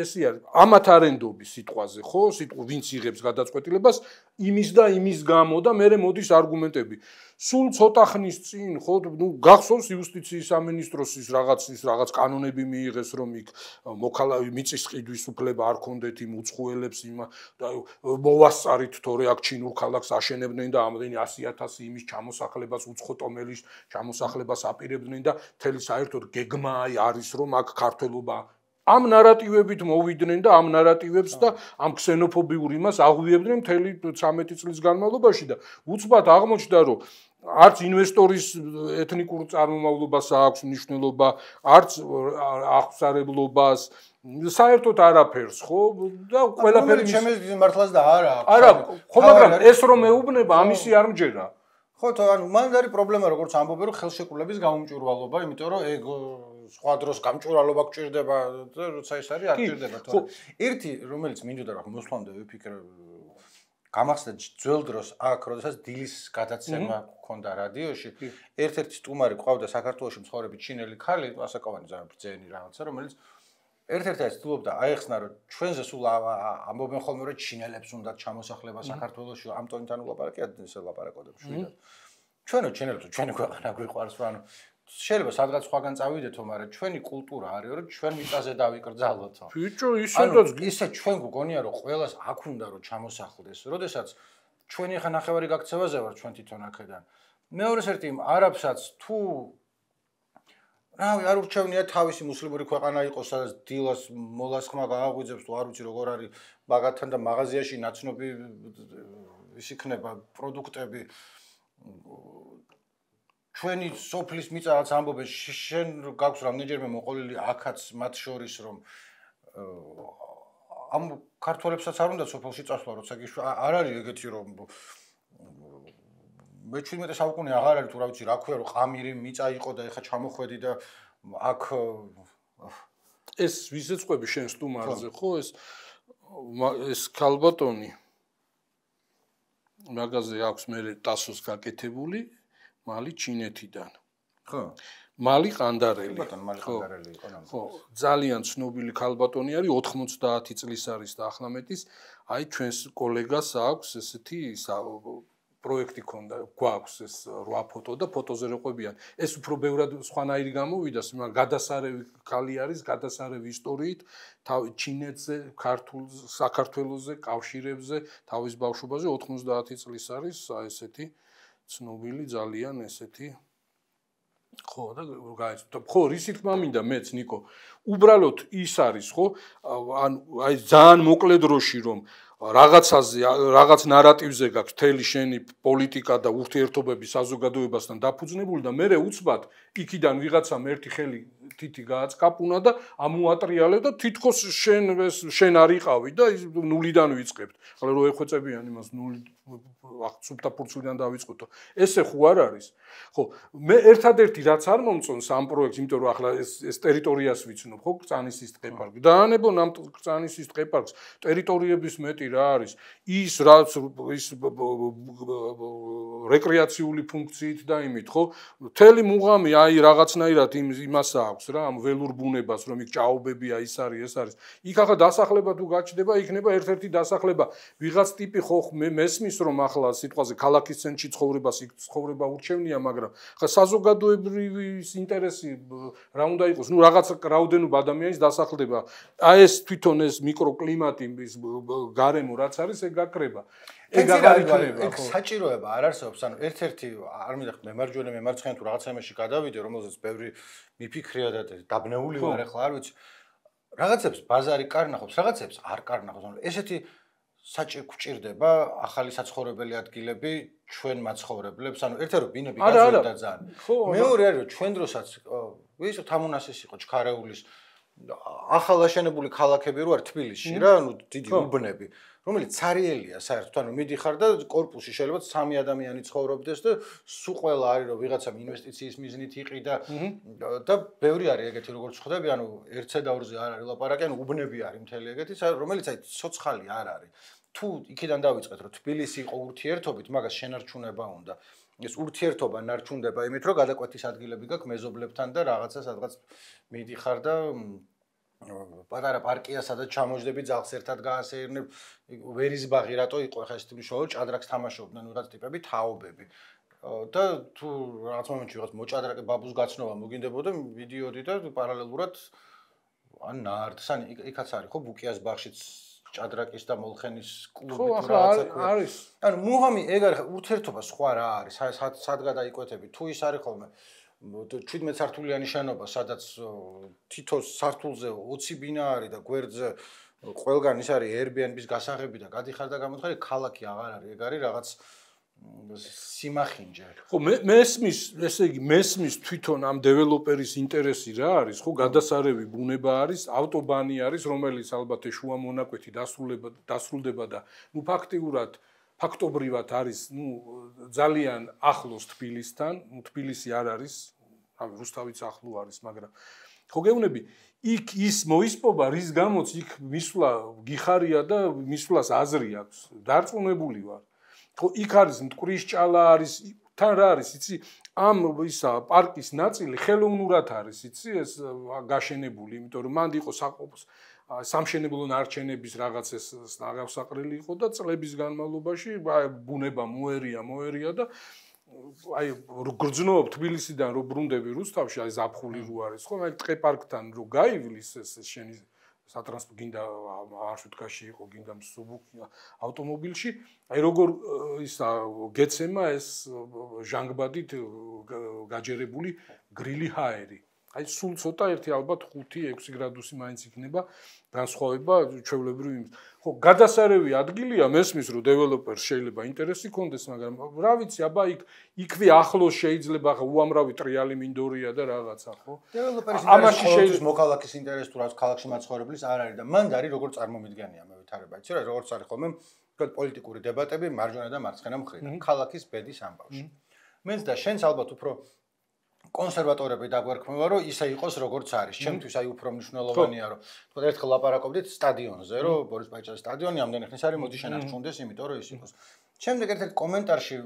ესე არის. ამათ არ ენდობი სიტყვაზე, ხო? სიტყვა ვინც იღებს გადაწყვეტილებას, იმის და იმის გამო და მე მოდის არგუმენტები. სულ ცოტა ხნის წინ, ხო, გახსოვს იუსტიციის სამინისტროს რაღაც კანონები მიიღეს, რომ იქ მიწის ყიდვის უფლება არ ქონდეთ იმ უცხოელებს და მოვასწარით თორე აქ ჩინურ ქალაქს აშენებდნენ და ამდენი 100,000 იმის ჩამოსახლებას უცხო ტომელის ჩამოსახლებას აპირებდნენ და მთელი საერთოდ გეგმა არის რომ აქ ქართველობა ამ ნარატივებით მოვიდნენ და ამ ნარატივებს და ამ ქსენოფობიურ იმას აღვიებდნენ მთელი 13 წლის განმავლობაში და უცბად აღმოჩნდა რომ არც ინვესტორის ეთნიკურ წარმომავლობას აქვს მნიშვნელობა, არც აღსარებლობას, საერთოდ არაფერს, ხო? და ყველაფერი ჩემს მართლაც და არა აქვს. არა, ხო, მაგრამ ეს რომ მეუბნება, ამისი არ მჯერა. ხო, ანუ მან არის პრობლემა, როგორც ამბობენ, რომ ხელშეკრულების გამომჭვირვალობა, იმიტომ რომ ეგ სხვა დროს გამჭვირვალობა გჭირდება და როცა ეს არის, არ გჭირდება თორე. ერთი, რომელიც მინდოდა რა მოსვლამდე ვიფიქრე გამახსდა ძველ დროს აქ, როდესაც დილის გადაცემა ჰქონდა რადიოში, ერთ-ერთი სტუმარი ყავდა საქართველოში მცხოვრები ჩინელი ქალი, ასაკოვანი ძალიან ბრძენი რაღაცა, რომელიც ერთ-ერთი ცდილობდა აეხსნა, რომ ჩვენზე სულ ამბობენ ხოლმე, რომ ჩინელებს უნდა ჩამოსახლება საქართველოში, ამ ტონიდან ულაპარაკეთ, ესე ლაპარაკობდნენ შვიდად. ჩვენო ჩინელებს ჩვენი ქვეყანა გვიყვარს, ანუ შეიძლება სადღაც სხვაგან წავიდეთო, მაგრამ ჩვენი კულტურა არის, რომ ჩვენ მიწაზე დავიკრძალოთო. ბიჭო, ისედაც ისე ჩვენ გგონია, რომ ყველას აქ უნდა რომ ჩამოსახლდეს, როდესაც ჩვენი ხა ნახევარი გაქცევაზე ვარ ჩვენ თვითონ აქედან. მეორეს ერთი იმ არაბსაც თუ რავი, არ ურჩევნია თავისი მუსლიმური ქვეყანა იყოს, სადაც დილას მოლასხმა გააღვიძებს, თუ არ ვიცი როგორ არის მაგათთან და მაღაზიაში ნაცნობი ის იქნება პროდუქტები ჩვენი სოფლის მიწაც ამბობენ შენ გაქვს რამდენჯერმე მოყოლილი აქაც მათ შორის რომ ამ ქართველებსაც არ უნდა სოფელში წასვლა როცა არ არის ეგეთი რომ მე-17 საუკუნე აღარ არის თუ რა ვიცი რა ქვია რომ ყამირი მიწა იყო და ეხა ჩამოხვედი და აქ ეს ვიზეწყვები შენ სტუმარზე ხო ეს ქალბატონი მაგაზე აქვს მე ტასოს გაკეთებული მალი ჩინეთიდან. ხო. მალი ყანდარელი. მალი ყანდარელი იყო ნამდვილად. ხო, ძალიან ცნობილი ქალბატონი არის, 90 წლის არის და ახლა მეტის, აი ჩვენს კოლეგას აქვს ესეთი პროექტი ქონდა, გვაქვს ეს 8 ფოტო და ფოტოზე როყვებიან. ეს უფრო ბევრად სხვანაირი გამოვიდა, მაგრამ გადასარევი ქალი არის, გადასარევი ისტორიით, ჩინეთზე, საქართველოზე, კავშირებზე, თავის ბავშვობაზე 90 წლის არის, ესეთი ცნობილი ძალიან ესეთი ხო და გაიცნო ხო რისი თქმა მინდა მეც ნიკო უბრალოდ ის არის ხო ანუ აი ძალიან მოკლე დროში რომ რაღაცაზე რაღაც ნარატივზე გაქვს თელი შენი პოლიტიკა და ურთიერთობები საზოგადოებასთან დაფუძნებული და მე უცბად იქიდან ვიღაცამ ერთი ხელი თითი გააცკაპუნა და ამუატრიალე და თითქოს შენ არიყავი და ნულიდან ვიწყებთ. ახლა რო ეხვეწებიან იმას ნული აღწუთა ფურცლიდან დავიწყოთ. ესე ხო არ არის? ხო, მე ერთადერთი რაც არ მომწონს ამ პროექტს, იმიტომ რომ ახლა ეს ტერიტორიას ვიცნობ, ხო, კრწანისის ტყეპარკი. დაანებონ ამ კრწანისის ტყეპარკს ტერიტორიების მეტი რა არის? ის რაც ის რეკრეაციული ფუნქციით და იმით, ხო? მთელი მუღამი აი რაღაცნაირად იმას აქვს რა, ამ ველურ ბუნებას, რომ იქ ჭაობებია, ის არის, ეს არის. იქ ახლა დასახლება თუ გაჩნდება, იქნება ერთ-ერთი დასახლება. ვიღაც ტიპი ხო მესმის რომ ახლა სიტყვაზე ქალაქის ცენტრში ცხოვრება ურჩევნია, მაგრამ ხა საზოგადოებრივი ინტერესი რა უნდა იყოს? ნუ რაღაც რაოდენობა ადამიანის დასახლდება. აი ეს თვითონ ეს მიკროკლიმატი გარემო რაც არის, ეგ გაკრება. ეგ აღარ იქნება. ეგ საჭიროება არ არსებობს. ანუ ერთ-ერთი არ მინდა მემარჯვენე მემარცხენე თუ რაღაცა იმაში გადავიდე, რომელზეც ბევრი მიფიქრია და დაბნეული ვარ ახლა არ ვიცი. რაღაცებს ბაზარი კარნახობს, რაღაცებს არ კარნახობს. ანუ ესეთი საჭირო გვჭირდება ახალი საცხოვრებელი ადგილები ჩვენ მაცხოვრებლებს, ანუ ერთად რომ ბინები გაძლიერდა ძალიან. მეორე არის რომ ჩვენ დროსაც ვიცი თამუნასის იყო ჩქარეულის ახალაშენებული ქალაქები რო არ თბილისში რა, ანუ დიდი უბნები, რომელიც ცარიელია საერთოდ, ანუ მიდიხარ და კორპუსში შეიძლება 3 ადამიანი ცხოვრობდეს და სულ ყველა არის რომ ვიღაცამ ინვესტიციის მიზნით იყიდა და ბევრი არის ეგეთი როგორც ხვდები, ანუ 1-ზე და 2-ზე არ არის ლაპარაკი, ანუ უბნები არის მთელი ეგეთი, რომელიც აი ცოცხალი არ არის. თუ იქიდან დავიწყეთ რომ თბილისი იყო ურთიერთობით, მაგას შენარჩუნება უნდა. ეს ურთიერთობა ნარჩუნდება იმით, რომ გადაკვეთის ადგილები გაქვს მეზობლებთან და რაღაცა სადღაც მიდიხარ და პატარა პარკია, სადაც ჩამოждები ძაღლს ერთად გაასეირნებ, ვერისბაღი რატო იყო ახლა ეს თვითშობილ ჭადრაკს თამაშობდნენ ვიღაც ტიპები, თაობები. და თუ რაღაც მომენტში ვიღაც მოჭადრაკე ბაბუს გაცნობა მოგინდებოდა, ვიდიოდი და პარალელურად ან ნარდს, ან იქაც არის ხო ბუკიას ბაღშიც ჭადრაკის და მოლხენის კლუბი თუ რაღაცა არის. ანუ მუღამი ეგ არის ურთიერთობა სხვა რა არის, სად გადაიკვეთები, თუ ის არის ხოლმე 17 სართულიანი შენობა, სადაც თითო სართულზე 20 ბინა არის და გვერდზე ყველგან ის არის Airbnb-ის გასაღები და გადიხარ და გამოთხარი, ქალაქი აღარ არის, ეგ არის რაღაც სიმახინჯე. ხო, მესმის, ესე იგი, მესმის თვითონ ამ დეველოპერის ინტერესი რა არის, ხო, გადასარევი ბუნება არის, ავტობანი არის, რომელიც ალბათ შუა მონაკვეთი დასრულდება და ნუ ფაქტობრივად არის, ნუ ძალიან ახლოს თბილისთან, ნუ თბილისი არ არის, ამ რუსთავიც ახლო არის, მაგრამ ხო გეუბნები, იქ ის მოისპობა, რის გამოც იქ მისვლა გიხარია და მისვლას აზრი აქვს, დარწმუნებული ვარ. ხო, იქ არის მტკვრის ჭალა არის, თან რა არის, იცი, ამ ისა პარკის ნაწილი ხელოვნურად არის, იცი, ეს გაშენებული, იმიტომ რომ მანდ იყო სამშენებლო ნარჩენების რაღაც ეს აღსაყრელი იყო და წლების განმავლობაში ბუნება მოერია და აი გრძნობ თბილისიდან რო ბრუნდები რუსთავში, აი ზაფხული რო არის, ხო, აი ტყეპარკთან რო გაივლის ეს შენი სატრანსპორტ გინდა მარშრუტკაში იყო, გინდა მსუბუქი ავტომობილში, აი როგორ ისა გეცემა ეს ჟანგბადით გაჯერებული გრილი ჰაერი. აი სულ ცოტა ერთი ალბათ 5-6 გრადუსი მაინც იქნება განსხვავება ჩვეულებრივ იმის. ხო, გადასარევი ადგილია, მესმის რომ დეველოპერს შეიძლება ინტერესი კონდეს, მაგრამ რა ვიცი, აბა იქვე ახლოს შეიძლება ხა უამრავი ტრიალი მინდორია და რაღაცა, ხო? დეველოპერის ინტერესი შეიძლება მოქალაქის ინტერესი თუ რაც ქალაქში მაცხოვრებლის არ არის და მან არის როგორ წარმომიდგენია მე ვითარება, იცი რა, როგორც არის ხოლმე პოლიტიკური დებატები მარჯვენა და მარცხენა მხრიდან, ქალაქის ბედის ამბავში. მენც და შენს ალბათ უფრო კონსერვატორები დაგვერქმევა, რომ ისე იყოს როგორც არის. ჩემთვის აი უფრო მნიშვნელოვანია, რომ თქვა ერთხელ ლაპარაკობდით სტადიონზე, რომ ბორის პაიჭაძის სტადიონი ამდენი ხნის არის, მოდი შენარჩუნდეს, იმიტომ რომ ის იყოს. შემდეგ ერთ-ერთ კომენტარში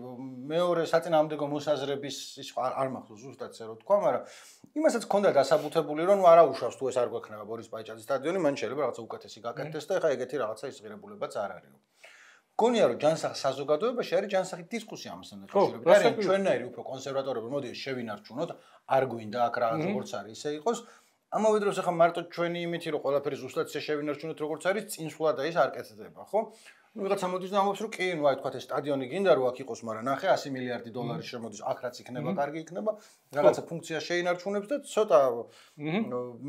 მეორე საწინააღმდეგო მოსაზრების ის არ მახსოვს ზუსტად ესე რომ თქვა, მაგრამ იმასაც ჰქონდა დასაბუთებული, რომ ნუ არა უშავს თუ ეს არ გვექნება ბორის პაიჭაძის სტადიონი, მან შეიძლება რაღაცა უკეთესი გაკეთდეს და ეხა ეგეთი რაღაცა ისღირებულებაც არ არის. გონია რომ ჯანსაღ საზოგადოებაში არის ჯანსაღი დისკუსია ამასთან დაკავშირებით. არის ჩვენნაირი უფრო კონსერვატორები, მოდი შევინარჩუნოთ, არ გვინდა აქ რაღაც როგორც არის, ისე იყოს. ამავე დროს ახლა მარტო ჩვენი იმითი რომ ყველაფერი ზუსტად ისე შევინარჩუნოთ როგორც არის, წინსვლა და ის არ კეთდება, ხო? ნუ ვიღაცა მოდის და ამბობს რომ კი, ნუ აი თქვა ეს სტადიონი გინდა რომ აქ იყოს, მაგრამ ნახე 100 მილიარდი დოლარი შემოდის, აქ რაც იქნება, კარგი იქნება, რაღაცა ფუნქცია შეინარჩუნებს და ცოტა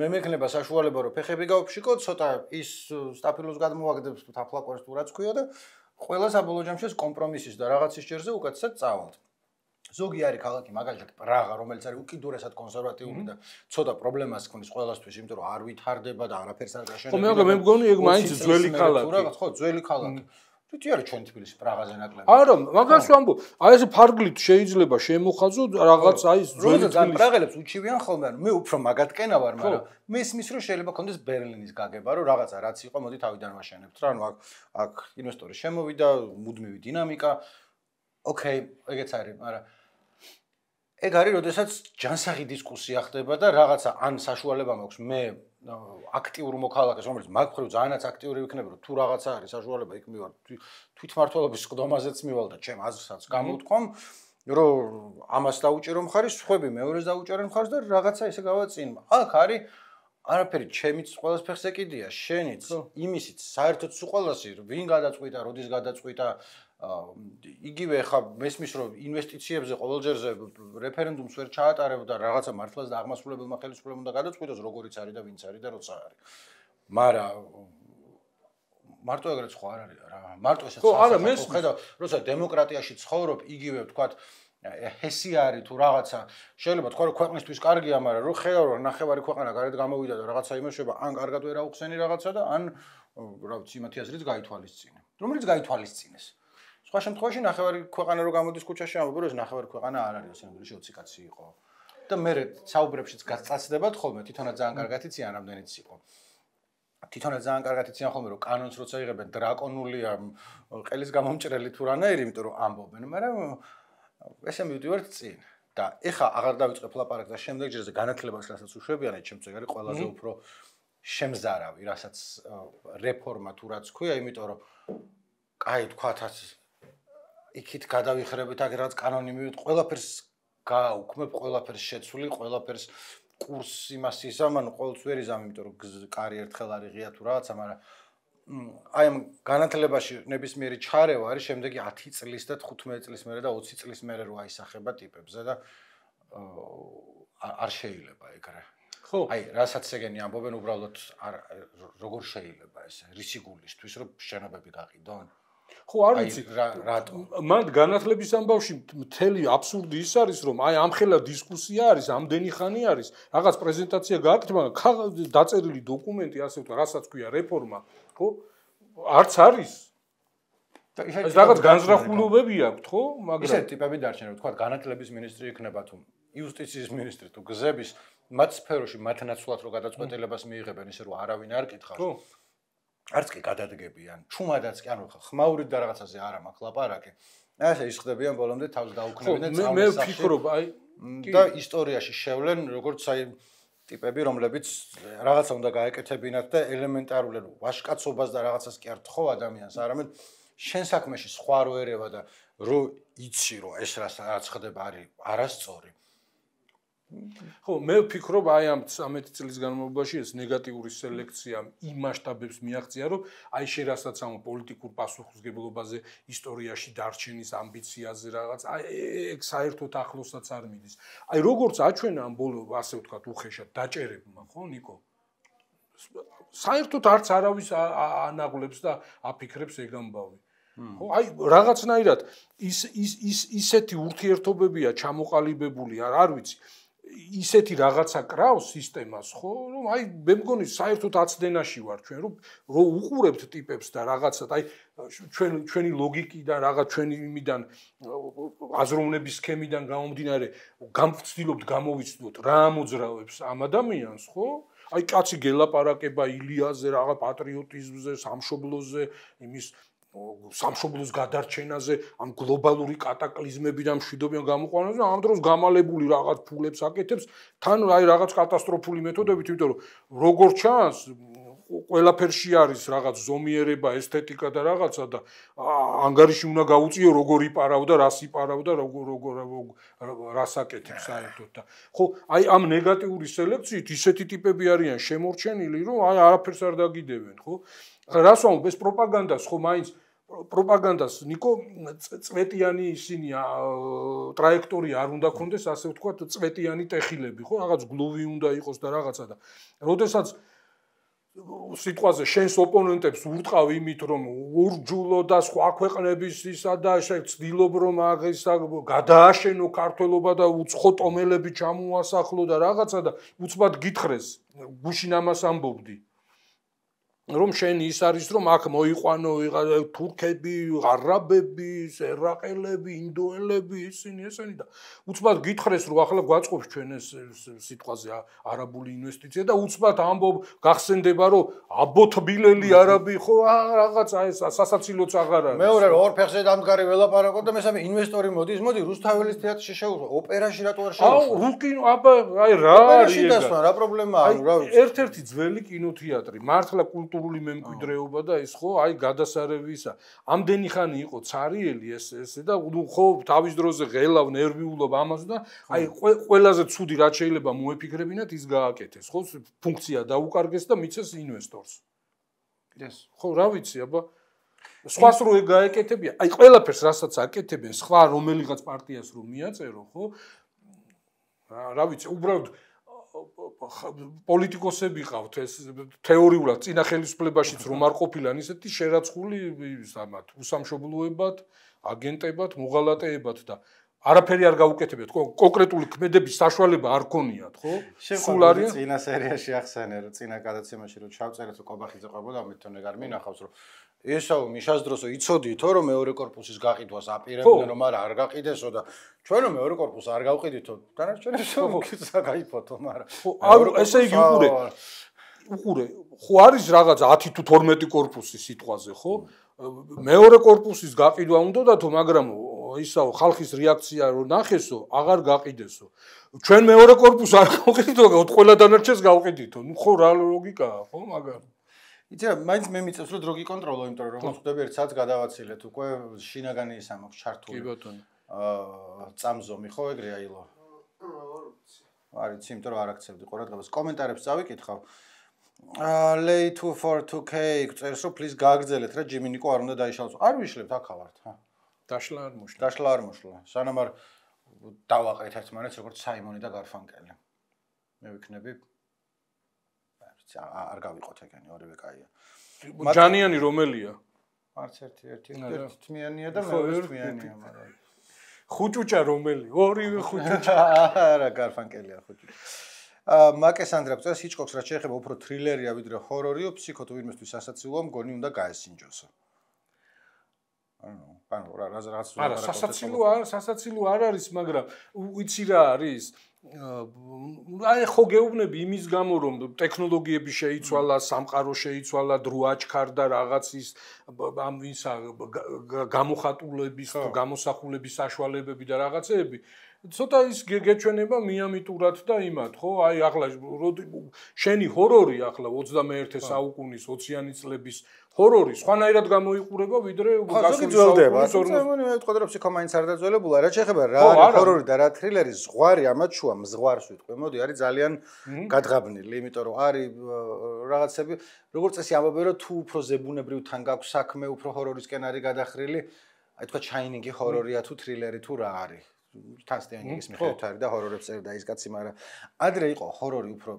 მე მექნება საშუალება რომ ფეხები გავფშიკოთ, ცოტა ის სტაფილოს გადმოვაგდებს თუ თაფლაკვერს თუ რაც ქვია და ყველა საბოლოო ჯამში ეს კომპრომისის და რაღაცის ჯერზე უკეთესად წავალთ. ზოგი არის ქალაქი მაგალითად პრაღა, რომელიც არის უკიდურესად კონსერვატიული და ცოტა პრობლემას ქმნის ყველასთვის, იმიტომ რომ არ ვითარდება და არაფერს არ გაშენდება. ხო, მე მგონი ეგ მაინც ძველი ქალაქი. ხო, ძველი ქალაქი. თვითი არის ჩვენ თბილისი პრაღაზე ნაკლები. არა, მაგას ვამბობ, აი ეს ფარგლით შეიძლება შემოხაზო რაღაც აი ძველი თბილისი. პრაღელებს უჩივიან ხოლმე, მე უფრო მაგათკენა ვარ, მაგრამ მესმის რომ შეიძლება კონდეს ბერლინის გაგება, რომ რაღაცა რაც იყო, მოდი თავიდან ვაშენებთ რა, ანუ აქ ინვესტორი შემოვიდა, მუდმივი დინამიკა. ოკეი, ეგეც არის, მაგრამ ეგ არის, როდესაც ჯანსაღი დისკუსია ხდება და რაღაცა ან საშუალება მაქვს მე აქტიურ მოქალაქეს, რომელიც მაგ მხრივ ძალიანაც აქტიური ვიქნები, რომ თუ რაღაცა არის საშუალება იქ მივარ თვითმართველობის სხდომაზეც მივალ და ჩემ აზრსაც გამოვთქვამ, რომ ამას დაუჭირო მხარს, სხვები მეორეს დაუჭერენ მხარს და რაღაცა ესე გავაწინ. აქ არის არაფერი ჩემიც ყველას ფეხს ეკიდია, შენიც, იმისიც, საერთოდ სულ ყველასი, ვინ გადაწყვიტა, როდის გადაწყვიტა, იგივე ხა მესმის რომ ინვესტიციებზე ყოველჯერზე რეფერენდუმს ვერ ჩაატარებდა რაღაცა მართლაც და აღმასრულებელმა ხელისუფლებამ უნდა გადაწყვიტოს როგორიც არის და ვინც არის და როცა არის. მაგრამ მარტო ეგრეც ხო არ არის რა. მარტო ესეც ხედავ, როცა დემოკრატიაში ცხოვრობ, იგივე ვთქვათ, ჰესი არის თუ რაღაცა, შეიძლება თქვა რომ ქვეყნისთვის კარგია, მაგრამ რო ხედავ რომ ნახევარი ქვეყანა გარეთ გამოვიდა და რაღაცა იმეშება, ან კარგად ვერ აუხსენი რაღაცა და ან რა ვიცი, იმათი აზრით გაითვალისწინე. რომელიც გაითვალისწინეს. სხვა შემთხვევაში ნახევარი ქვეყანა რო გამოდის ქუჩაში, ამბობ რომ ეს ნახევარი ქვეყანა არ არის, სინამდვილეში 20 კაცი იყო. და მე საუბრებშიც გაწაცდებათ ხოლმე, თვითონაც ძალიან კარგად იციან რამდენიც იყო. თვითონაც ძალიან კარგად იციან ხოლმე რომ კანონს როცა იღებენ დრაკონულია, ყელის გამომჭრელი თუ რანაირი, იმიტომ რომ ამბობენ, მაგრამ ესე მივდივართ წინ. და ეხა აღარ დავიწყებ ლაპარაკს და შემდეგ ჯერზე განათლებას რასაც უშვებიან, ეს ჩემთვის არის ყველაზე უფრო შემზარავი, რასაც რეფორმა თუ რაც ქვია, იმიტომ რომ კაი თქვათაც იქით გადავიხრებით, აქ რაღაც კანონი მივიღეთ, ყველაფერს გააუქმებ, ყველაფერს შეცვლი, ყველაფერს კურს იმას ისამან, ყოველს ვერ იზამ, იმიტომ რომ კარი ერთხელ არის ღია თუ რაღაცა, მაგრამ აი ამ განათლებაში ნებისმიერი ჩარევა არის შემდეგი 10 წლის და 15 წლის მერე და 20 წლის მერე რო აისახება ტიპებზე და არ შეიძლება ეგრე. ხო. აი, რასაც ეგენი ამბობენ, უბრალოდ როგორ შეიძლება ესე რისი გულისთვის რომ შენობები გაყიდონ? ხო, არ ვიცი, რატო? მან განათლების ამბავში მთელი აბსურდი ის არის, რომ აი ამხელა დისკუსია არის, ამდენი ხანი არის, რაღაც პრეზენტაცია გააკეთება, მაგრამ დაწერილი დოკუმენტი, ასე ვთქვა, რასაც ქვია რეფორმა, ხო? არც არის. ეს რაღაც განზრახულობები აქვს, ხო? მაგრამ ისეთ ტიპები დარჩენ, რომ ვთქვა, განათლების მინისტრი იქნება თუ იუსტიციის მინისტრი თუ გზების მათ სფეროში მათ ნაცვლად რო გადაწყვეტილებას მიიღებენ, ისე რომ არავინ არ კითხავს. ხო. არც კი გადადგებიან, ჩუმადაც კი, ანუ ხმაურით და რაღაცაზე არა მაქვს ლაპარაკი. ასე ისხდებიან ბოლომდე თავს დაუქნებენ და წამლას. მე ვფიქრობ, აი და ისტორიაში შევლენ როგორც აი ტიპები, რომლებიც რაღაცა უნდა გაეკეთებინათ და ელემენტარულად ვაშკაცობას და რაღაცას კი არ თხოვ ადამიანს, არამედ შენ საქმეში სხვა რო ერევა და რო იცი რომ ეს რაც ხდება არის არასწორი. ხო, მე ვფიქრობ, აი ამ 13 წლის განმავლობაში ეს ნეგატიური სელექცია იმ მასშტაბებს მიაღწია, რომ აი შე რასაც ამ პოლიტიკურ პასუხისმგებლობაზე, ისტორიაში დარჩენის ამბიციაზე რაღაც, აი ეგ საერთოდ ახლოსაც არ მიდის. აი როგორც აჩვენა ამ ბოლო, ასე ვთქვათ, უხეშად დაჭერებმა, ხო, ნიკო? საერთოდ არც არავის ანაღლებს და აფიქრებს ეგ ამბავი. ხო, აი რაღაცნაირად ისეთი ურთიერთობებია ჩამოყალიბებული, არ ვიცი. ისეთი რაღაცა კრავს სისტემას, ხო, რომ აი მე მგონი საერთოდ აცდენაში ვარ ჩვენ, რომ უყურებთ ტიპებს და რაღაცა, აი ჩვენი ლოგიკიდან, რაღაც ჩვენი იმიდან აზროვნების სქემიდან გამომდინარე, გამწtildeობთ გამოვიცნოთ რა ამოძრავებს ამ ადამიანს, ხო? აი კაცი გელაპარაკება ილიაზე, რაღაც პატრიოტიზმზე, სამშობლოზე, იმის სამშობლოს გადარჩენაზე, ამ გლობალური კატაკლიზმებიდან მშვიდობიან გამოყვანაზე, ამ დროს გამალებული რაღაც ფულებს აკეთებს, თან აი რაღაც კატასტროფული მეთოდებით, იმიტომ რომ როგორ ჩანს, ყველაფერში არის რაღაც ზომიერება, ესთეტიკა და რაღაცა და ანგარიში უნდა გაუწიო როგორ იპარავდა, რას იპარავდა, როგორ რას აკეთებს საერთოდ და ხო, აი ამ ნეგატიური სელექციით ისეთი ტიპები არიან შემორჩენილი, რომ აი არაფერს არ დაგიდებენ, ხო? რას ვამბობ, ეს პროპაგანდას ხო მაინც პროპაგანდას ნიკო წვეტიანი ისინი ტრაექტორია არ უნდა კონდეს, ასე ვთქვათ, წვეტიანი ტეხილები, ხო, რაღაც გლუვი უნდა იყოს და რაღაცა და როდესაც სიტყვაზე შენს ოპონენტებს ურტყავ იმით, რომ ურჯულო და სხვა ქვეყნების ისა და შეცდილობ რომ აღისა გადააშენო ქართველობა და უცხო ტომელები ჩამოასახლო და რაღაცა და უცბად გითხრეს, გუშინ ამას ამბობდი. რომ შენ ის არის რომ აქ მოიყვანო თურქები, არაბები, ერაყელები, ინდოელები, ისინი ესენი და უცბად გითხრეს რომ ახლა გვაწყობს ჩვენ ეს სიტყვაზე არაბული ინვესტიცია და უცბად ამბობ გახსენდება რომ აბოთბილელი არაბი ხო რაღაცა ეს სასაცილოც აღარ არის. მეორე ორ ფეხზე დამდგარი ველაპარაკო და მესამე ინვესტორი მოდის, მოდი რუსთაველის თეატრში შევუძო, ოპერაში რატო არ შევუძო? აუ რუკინო აბა აი რა არის ეს? რა პრობლემაა, რა ვიცი. ერთ-ერთი ძველი კინოთეატრი, მართლა კულტურული მემკვიდრეობა და ეს ხო აი გადასარევისა. ამდენი ხანი იყო ცარიელი ესე და ხო თავის დროზე ღელავ ნერვიულობ ამას და აი ყველაზე ცუდი რაც შეიძლება მოეფიქრებინათ ის გააკეთეს, ხო ფუნქცია დაუკარგეს და მიცეს ინვესტორს. ეს ხო რა ვიცი აბა სხვას რო ეგ გაეკეთებია, აი ყველაფერს რასაც აკეთებენ, სხვა რომელიღაც პარტიას რო მიაწერო, ხო? რა ვიცი, უბრალოდ პოლიტიკოსები ყავთ ეს თეორიულად წინა ხელისუფლებაშიც რომ არ ყოფილან ისეთი შერაცხული ამათ უსამშობლოებად, აგენტებად, მოღალატეებად და არაფერი არ გაუკეთებიათ, კონკრეტული ქმედების საშუალება არ ქონიათ, ხო? სულ არის წინა სერიაში ახსენე, რომ წინა გადაცემაში რომ ჩავწერეთ, რომ კობახიძე ყვებოდა, ამიტომ ეგ არ მინახავს, რომ ესაო მიშას დროსო იცოდითო, რომ მეორე კორპუსის გაყიდვას აპირებდნენ, რომ არა არ გაყიდესო და ჩვენო მეორე კორპუსს არ გავყიდითო, დანარჩენებსო უკიცა გაიფოთო, მაგრამ ესე იგი უყურე, ხო არის რაღაც 10 თუ 12 კორპუსი სიტყვაზე, ხო? მეორე კორპუსის გაყიდვა უნდათო, მაგრამ ისაო ხალხის რეაქცია რო ნახესო, აღარ გაყიდესო. ჩვენ მეორე კორპუსს არ გავყიდითო, ყველა დანარჩენს გავყიდითო. ნუ ხო რა ლოგიკაა, ხო, მაგრამ იცი რა, მაინც მე მიწევს რომ დრო გიკონტროლო, იმიტომ რომ როგორც ხვდები ერთ საათს გადავაცილეთ უკვე შინაგანი ის ამაქვს ჩართული. კი ბატონო. წამზომი ხო ეგრე აილო. არ იცი, იმიტომ რომ არ აქცევდი ყურადღებას. კომენტარებს წავიკითხავ. Lay242K წერს რომ please გააგრძელეთ რა ჯიმინიკო არ უნდა დაიშალოს. არ ვიშლებთ აქავართ, ჰა. დაშლა არ მოშლა. დაშლა არ მოშლა. სანამ არ დავაყეთ ერთმანეთს როგორც საიმონი და გარფანკელი. მე ვიქნები არ გავიყოთ ეგენი ორივე კაია. ჯანიანი რომელია? არც ერთი თმიანია და მეორე თმიანია, მაგრამ ხუჭუჭა რომელი? ორივე ხუჭუჭა. არა, გარფანკელია ხუჭუჭა. მაკესანდრა წერს ჰიჩკოკს რაც შეეხება უფრო თრილერია ვიდრე ჰორორიო, ფსიქო თუ ვინმესთვის სასაცილოა, მგონი უნდა გაესინჯოსო. ანუ რაღაც არა, სასაცილო არ არის, მაგრამ ვიცი რა არის? აი ხო გეუბნები იმის გამო რომ ტექნოლოგიები შეიცვალა, სამყარო შეიცვალა, დრო აჩქარდა რაღაცის ამ ისა გამოხატულების, გამოსახულების საშუალებები და რაღაცეები. ცოტა ის გეჩვენება მიამიტურად და იმათ, ხო? აი ახლა შენი ჰორორი ახლა 21 საუკუნის 20-იანი წლების ჰორორი სხვანაირად გამოიყურება ვიდრე გასული საუკუნის 40. მე ვიტყოდი რომ ფსიქომაინც არ დაძველებულა, რა შეეხება რა ჰორორი და რა თრილერი ზღვარი ამათ შუა მზღვარს ვიტყვი. მოდი არის ძალიან გადღაბნილი, იმიტომ რომ არის რაღაცები, როგორც წესი ამბობენ რომ თუ უფრო ზებუნებრივთან გაქვს საქმე, უფრო ჰორორისკენ არის გადახრილი, აი თქვა ჩაინინგი ჰორორია თუ თრილერი თუ რა არის. თან სტენგის მიხედვით არის და ჰორორებს წერდა ის კაცი, მაგრამ ადრე იყო ჰორორი უფრო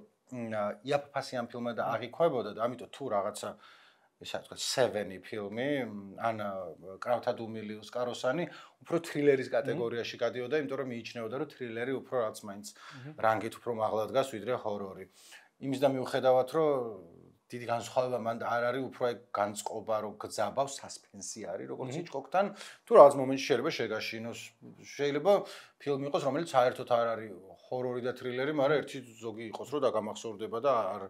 იაფფასი ამ ფილმად აღიქვებოდა და ამიტომ თუ რაღაცა ისა თქვა 7 ფილმი, ან კრავთა დუმილი ოსკაროსანი უფრო თრილერის კატეგორიაში გადიოდა, იმიტომ რომ მიიჩნეოდა რომ თრილერი უფრო რაც მაინც რანგით უფრო მაღლა დგას ვიდრე ჰორორი. იმის და მიუხედავად რომ დიდი განსხვავება მან არ არის უფრო განწყობა რომ გძაბავს სასპენსი არის როგორც ჰიჩკოკთან თუ რაღაც მომენტში შეიძლება შეგაშინოს შეიძლება ფილმი იყოს რომელიც საერთოდ არ არის ჰორორი და თრილერი მაგრამ ერთი ზოგი იყოს რომ დაგამახსოვრდება და არ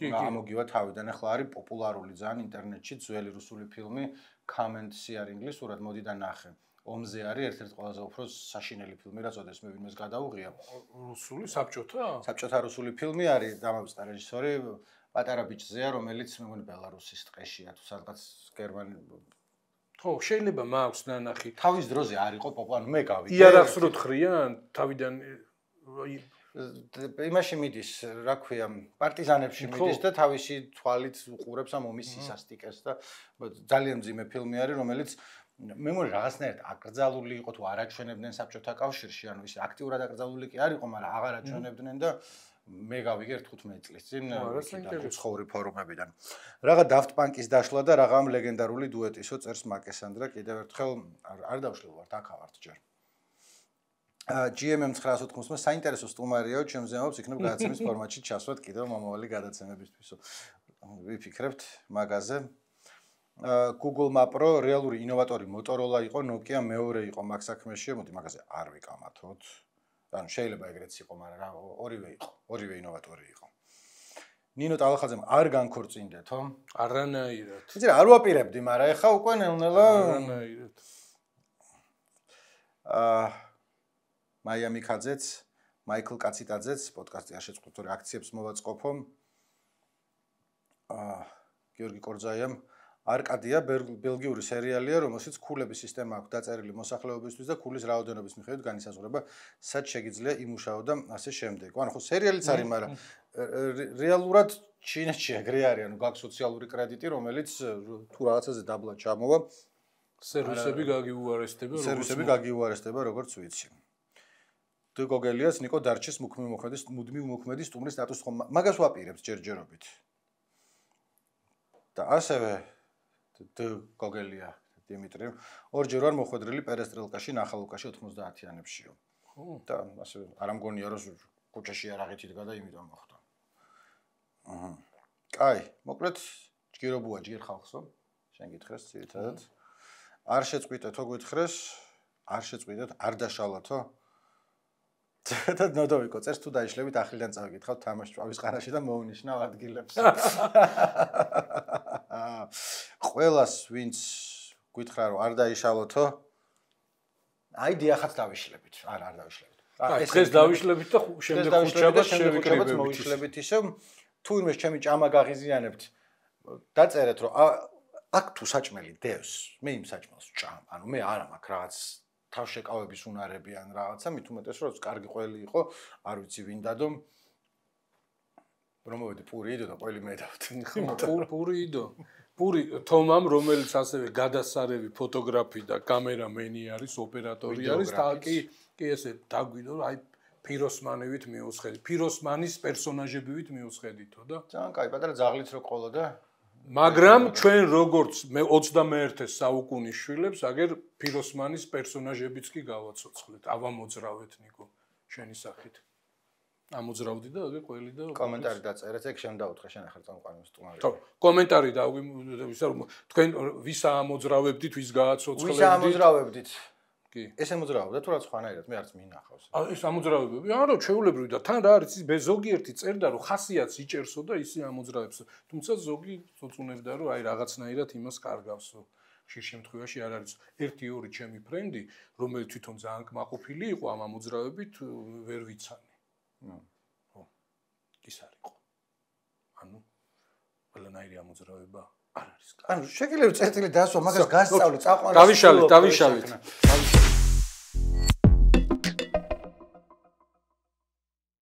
ამოგივა თავიდან ახლა არის პოპულარული ძალიან ინტერნეტში ძველი რუსული ფილმი Comments არის ინგლისურად მოდი და ნახე ომზე არის ერთ-ერთი ყველაზე უფრო საშინელი ფილმი რაც ოდეს მე ვინმეს გადაუღია რუსული საბჭოთა რუსული ფილმი არის დამაუწყდა რეჟისორი პატარა ბიჭზეა, რომელიც მე მგონი ბელარუსის ტყეშია თუ სადღაც გერმანია. ხო, შეიძლება მაქვს ნანახი. თავის დროზე არ იყო პოპულარული, მე გავიგე. იარაღს რო თხრიან, თავიდან იმაში მიდის, რა ქვია, პარტიზანებში მიდის და თავისი თვალით უყურებს ამ ომის სისასტიკეს და ძალიან მძიმე ფილმი არის, რომელიც მე მგონი რაღაცნაირად აკრძალული იყო თუ არაჩვენებდნენ საბჭოთა კავშირში, ანუ ის აქტიურად აკრძალული კი არ იყო, მაგრამ აღარ აჩვენებდნენ და მე გავიგე 15 წლის წინ უცხოური ფორუმებიდან. რაღა Daft Punk-ის დაშლა და რაღა ამ ლეგენდარული დუეტისო წერს მაკესანდრა კიდევ ერთხელ არ დავშლილ ვართ, აქავართ ჯერ. GMM 980-მა საინტერესო სტუმარიაო, ჩემზე ამბობს, იქნებ გადაცემის ფორმატში ჩასვათ კიდევ მომავალი გადაცემებისთვისო. ვიფიქრებთ მაგაზე. Google Map Pro რეალური ინოვატორი Motorola იყო, Nokia მეორე იყო მაგ საქმეში, მოდი მაგაზე არ ვიკამათოთ. ანუ შეიძლება ეგრეც იყო, მაგრამ რა ორივე ინოვატორი იყო. ნინო ტალახაძემ არ განქორწინდეთო? არანაირად. იცი რა, არ ვაპირებდი, მაგრამ ეხა უკვე ნელ-ნელა არანაირად. მაიამი ხაძეც, მაიკლ კაციტაძეც პოდკასტი არ შეწყობთ, თორე აქციებს მოვაწყობო. გიორგი კორძაიამ არკადია ბელგიური სერიალია, რომელშიც ქულების სისტემა აქვს დაწერილი მოსახლეობისთვის და ქულის რაოდენობის მიხედვით განისაზღვრება, სად შეგიძლია იმუშაო და ასე შემდეგ. ანუ ხო სერიალიც არის, მაგრამ რეალურად ჩინეთში ეგრე არის, ანუ გაქვს სოციალური კრედიტი, რომელიც თუ რაღაცაზე დაბლა ჩამოვა, სერვისები გაგიუარესტება, როგორც ვიცი. თუ გოგელიას ნიკო დარჩის მუდმივ მოქმედი სტუმრის სტატუსს ხომ მაგას ვაპირებთ ჯერჯერობით. და ასევე გოგელია დიმიტრი ორჯერ ვარ მოხვედრილი პერესტრელკაში ნახალუკაში 90-იანებშიო. და ასე არ ამგონია რომ კუჩაში არ აღიჩიდგა და იმიტომ მოხდა. კაი, მოკლედ ჯგირობუა ჯგირ ხალხსო. შენ გითხრეს ძირითადად. არ შეწყვიტეთო გითხრეს, არ შეწყვიტეთ, არ დაშალათო. და ნოდოვიკო წერს თუ დაიშლებით ახლიდან წავიკითხავთ თამაშჭვავის ყარაში და მოუნიშნავ ადგილებს. ყველას ვინც გითხრა რომ არ დაიშალოთო აი დიახაც დავიშლებით. არა არ დავიშლებით. ეს დღეს დავიშლებით და შემდეგ ხუთშაბათს შევიკრიბებით. მოიშლებით ისე თუ იმეს ჩემი ჭამა გაღიზიანებთ დაწერეთ რომ აქ თუ საჭმელი დევს მე იმ საჭმელს ვჭამ. ანუ მე არა მაქვს რაღაც თავშეკავების უნარები ან რაღაცა მით უმეტეს რომ კარგი ყველი იყო არ ვიცი ვინ დადო რომ მოვედი პური იდო და ყველი მე დავთ. პური იდო. პური თომამ რომელიც ასევე გადასარევი ფოტოგრაფი და კამერამენი არის, ოპერატორი არის და კი ესე დაგვიდო აი ფიროსმანივით მიუძხედით. ფიროსმანის პერსონაჟებივით მიუძხედითო და ძალიან კაი პატარა ძაღლიც რო ყოლა და მაგრამ ჩვენ როგორც მე 21 საუკუნის შვილებს აგერ ფიროსმანის პერსონაჟებიც კი გავაცოცხლეთ. ავამოძრავეთ ნიკო შენი სახით. ამოძრავდი და აგერ ყველი და კომენტარი დაწერეთ, ეგ შენ დაუთხე შენ ახლა წამყვანი სტუმარი. ხო, კომენტარი ვისა რომ თქვენ ვის ამოძრავებდით, ვის გააცოცხლებდით? ვის ამოძრავებდით? კი. ეს ამოძრავებდა თუ რაც ხვანაირად მე არც მინახავს. ეს ამოძრავებები, არა, ჩვეულებრივი და თან რა არის ის ზოგიერთი წერდა რომ ხასიათს იჭერსო და ისე ამოძრავებს. თუმცა ზოგი წუწუნებდა რომ აი რაღაცნაირად იმას კარგავსო. ხშირ შემთხვევაში არ არის 1-2 ჩემი ფრენდი, რომელიც თვითონ ძალიან კმაყოფილი იყო ამ ამოძრავებით, ვერ ვიცანი. ხო. ის არ იყო. ანუ ყველანაირი ამოძრავება არ არის. ანუ შეგიძლია წერტილი დაასვა, მაგას გასწავლე, წაყვანე. დავიშალეთ.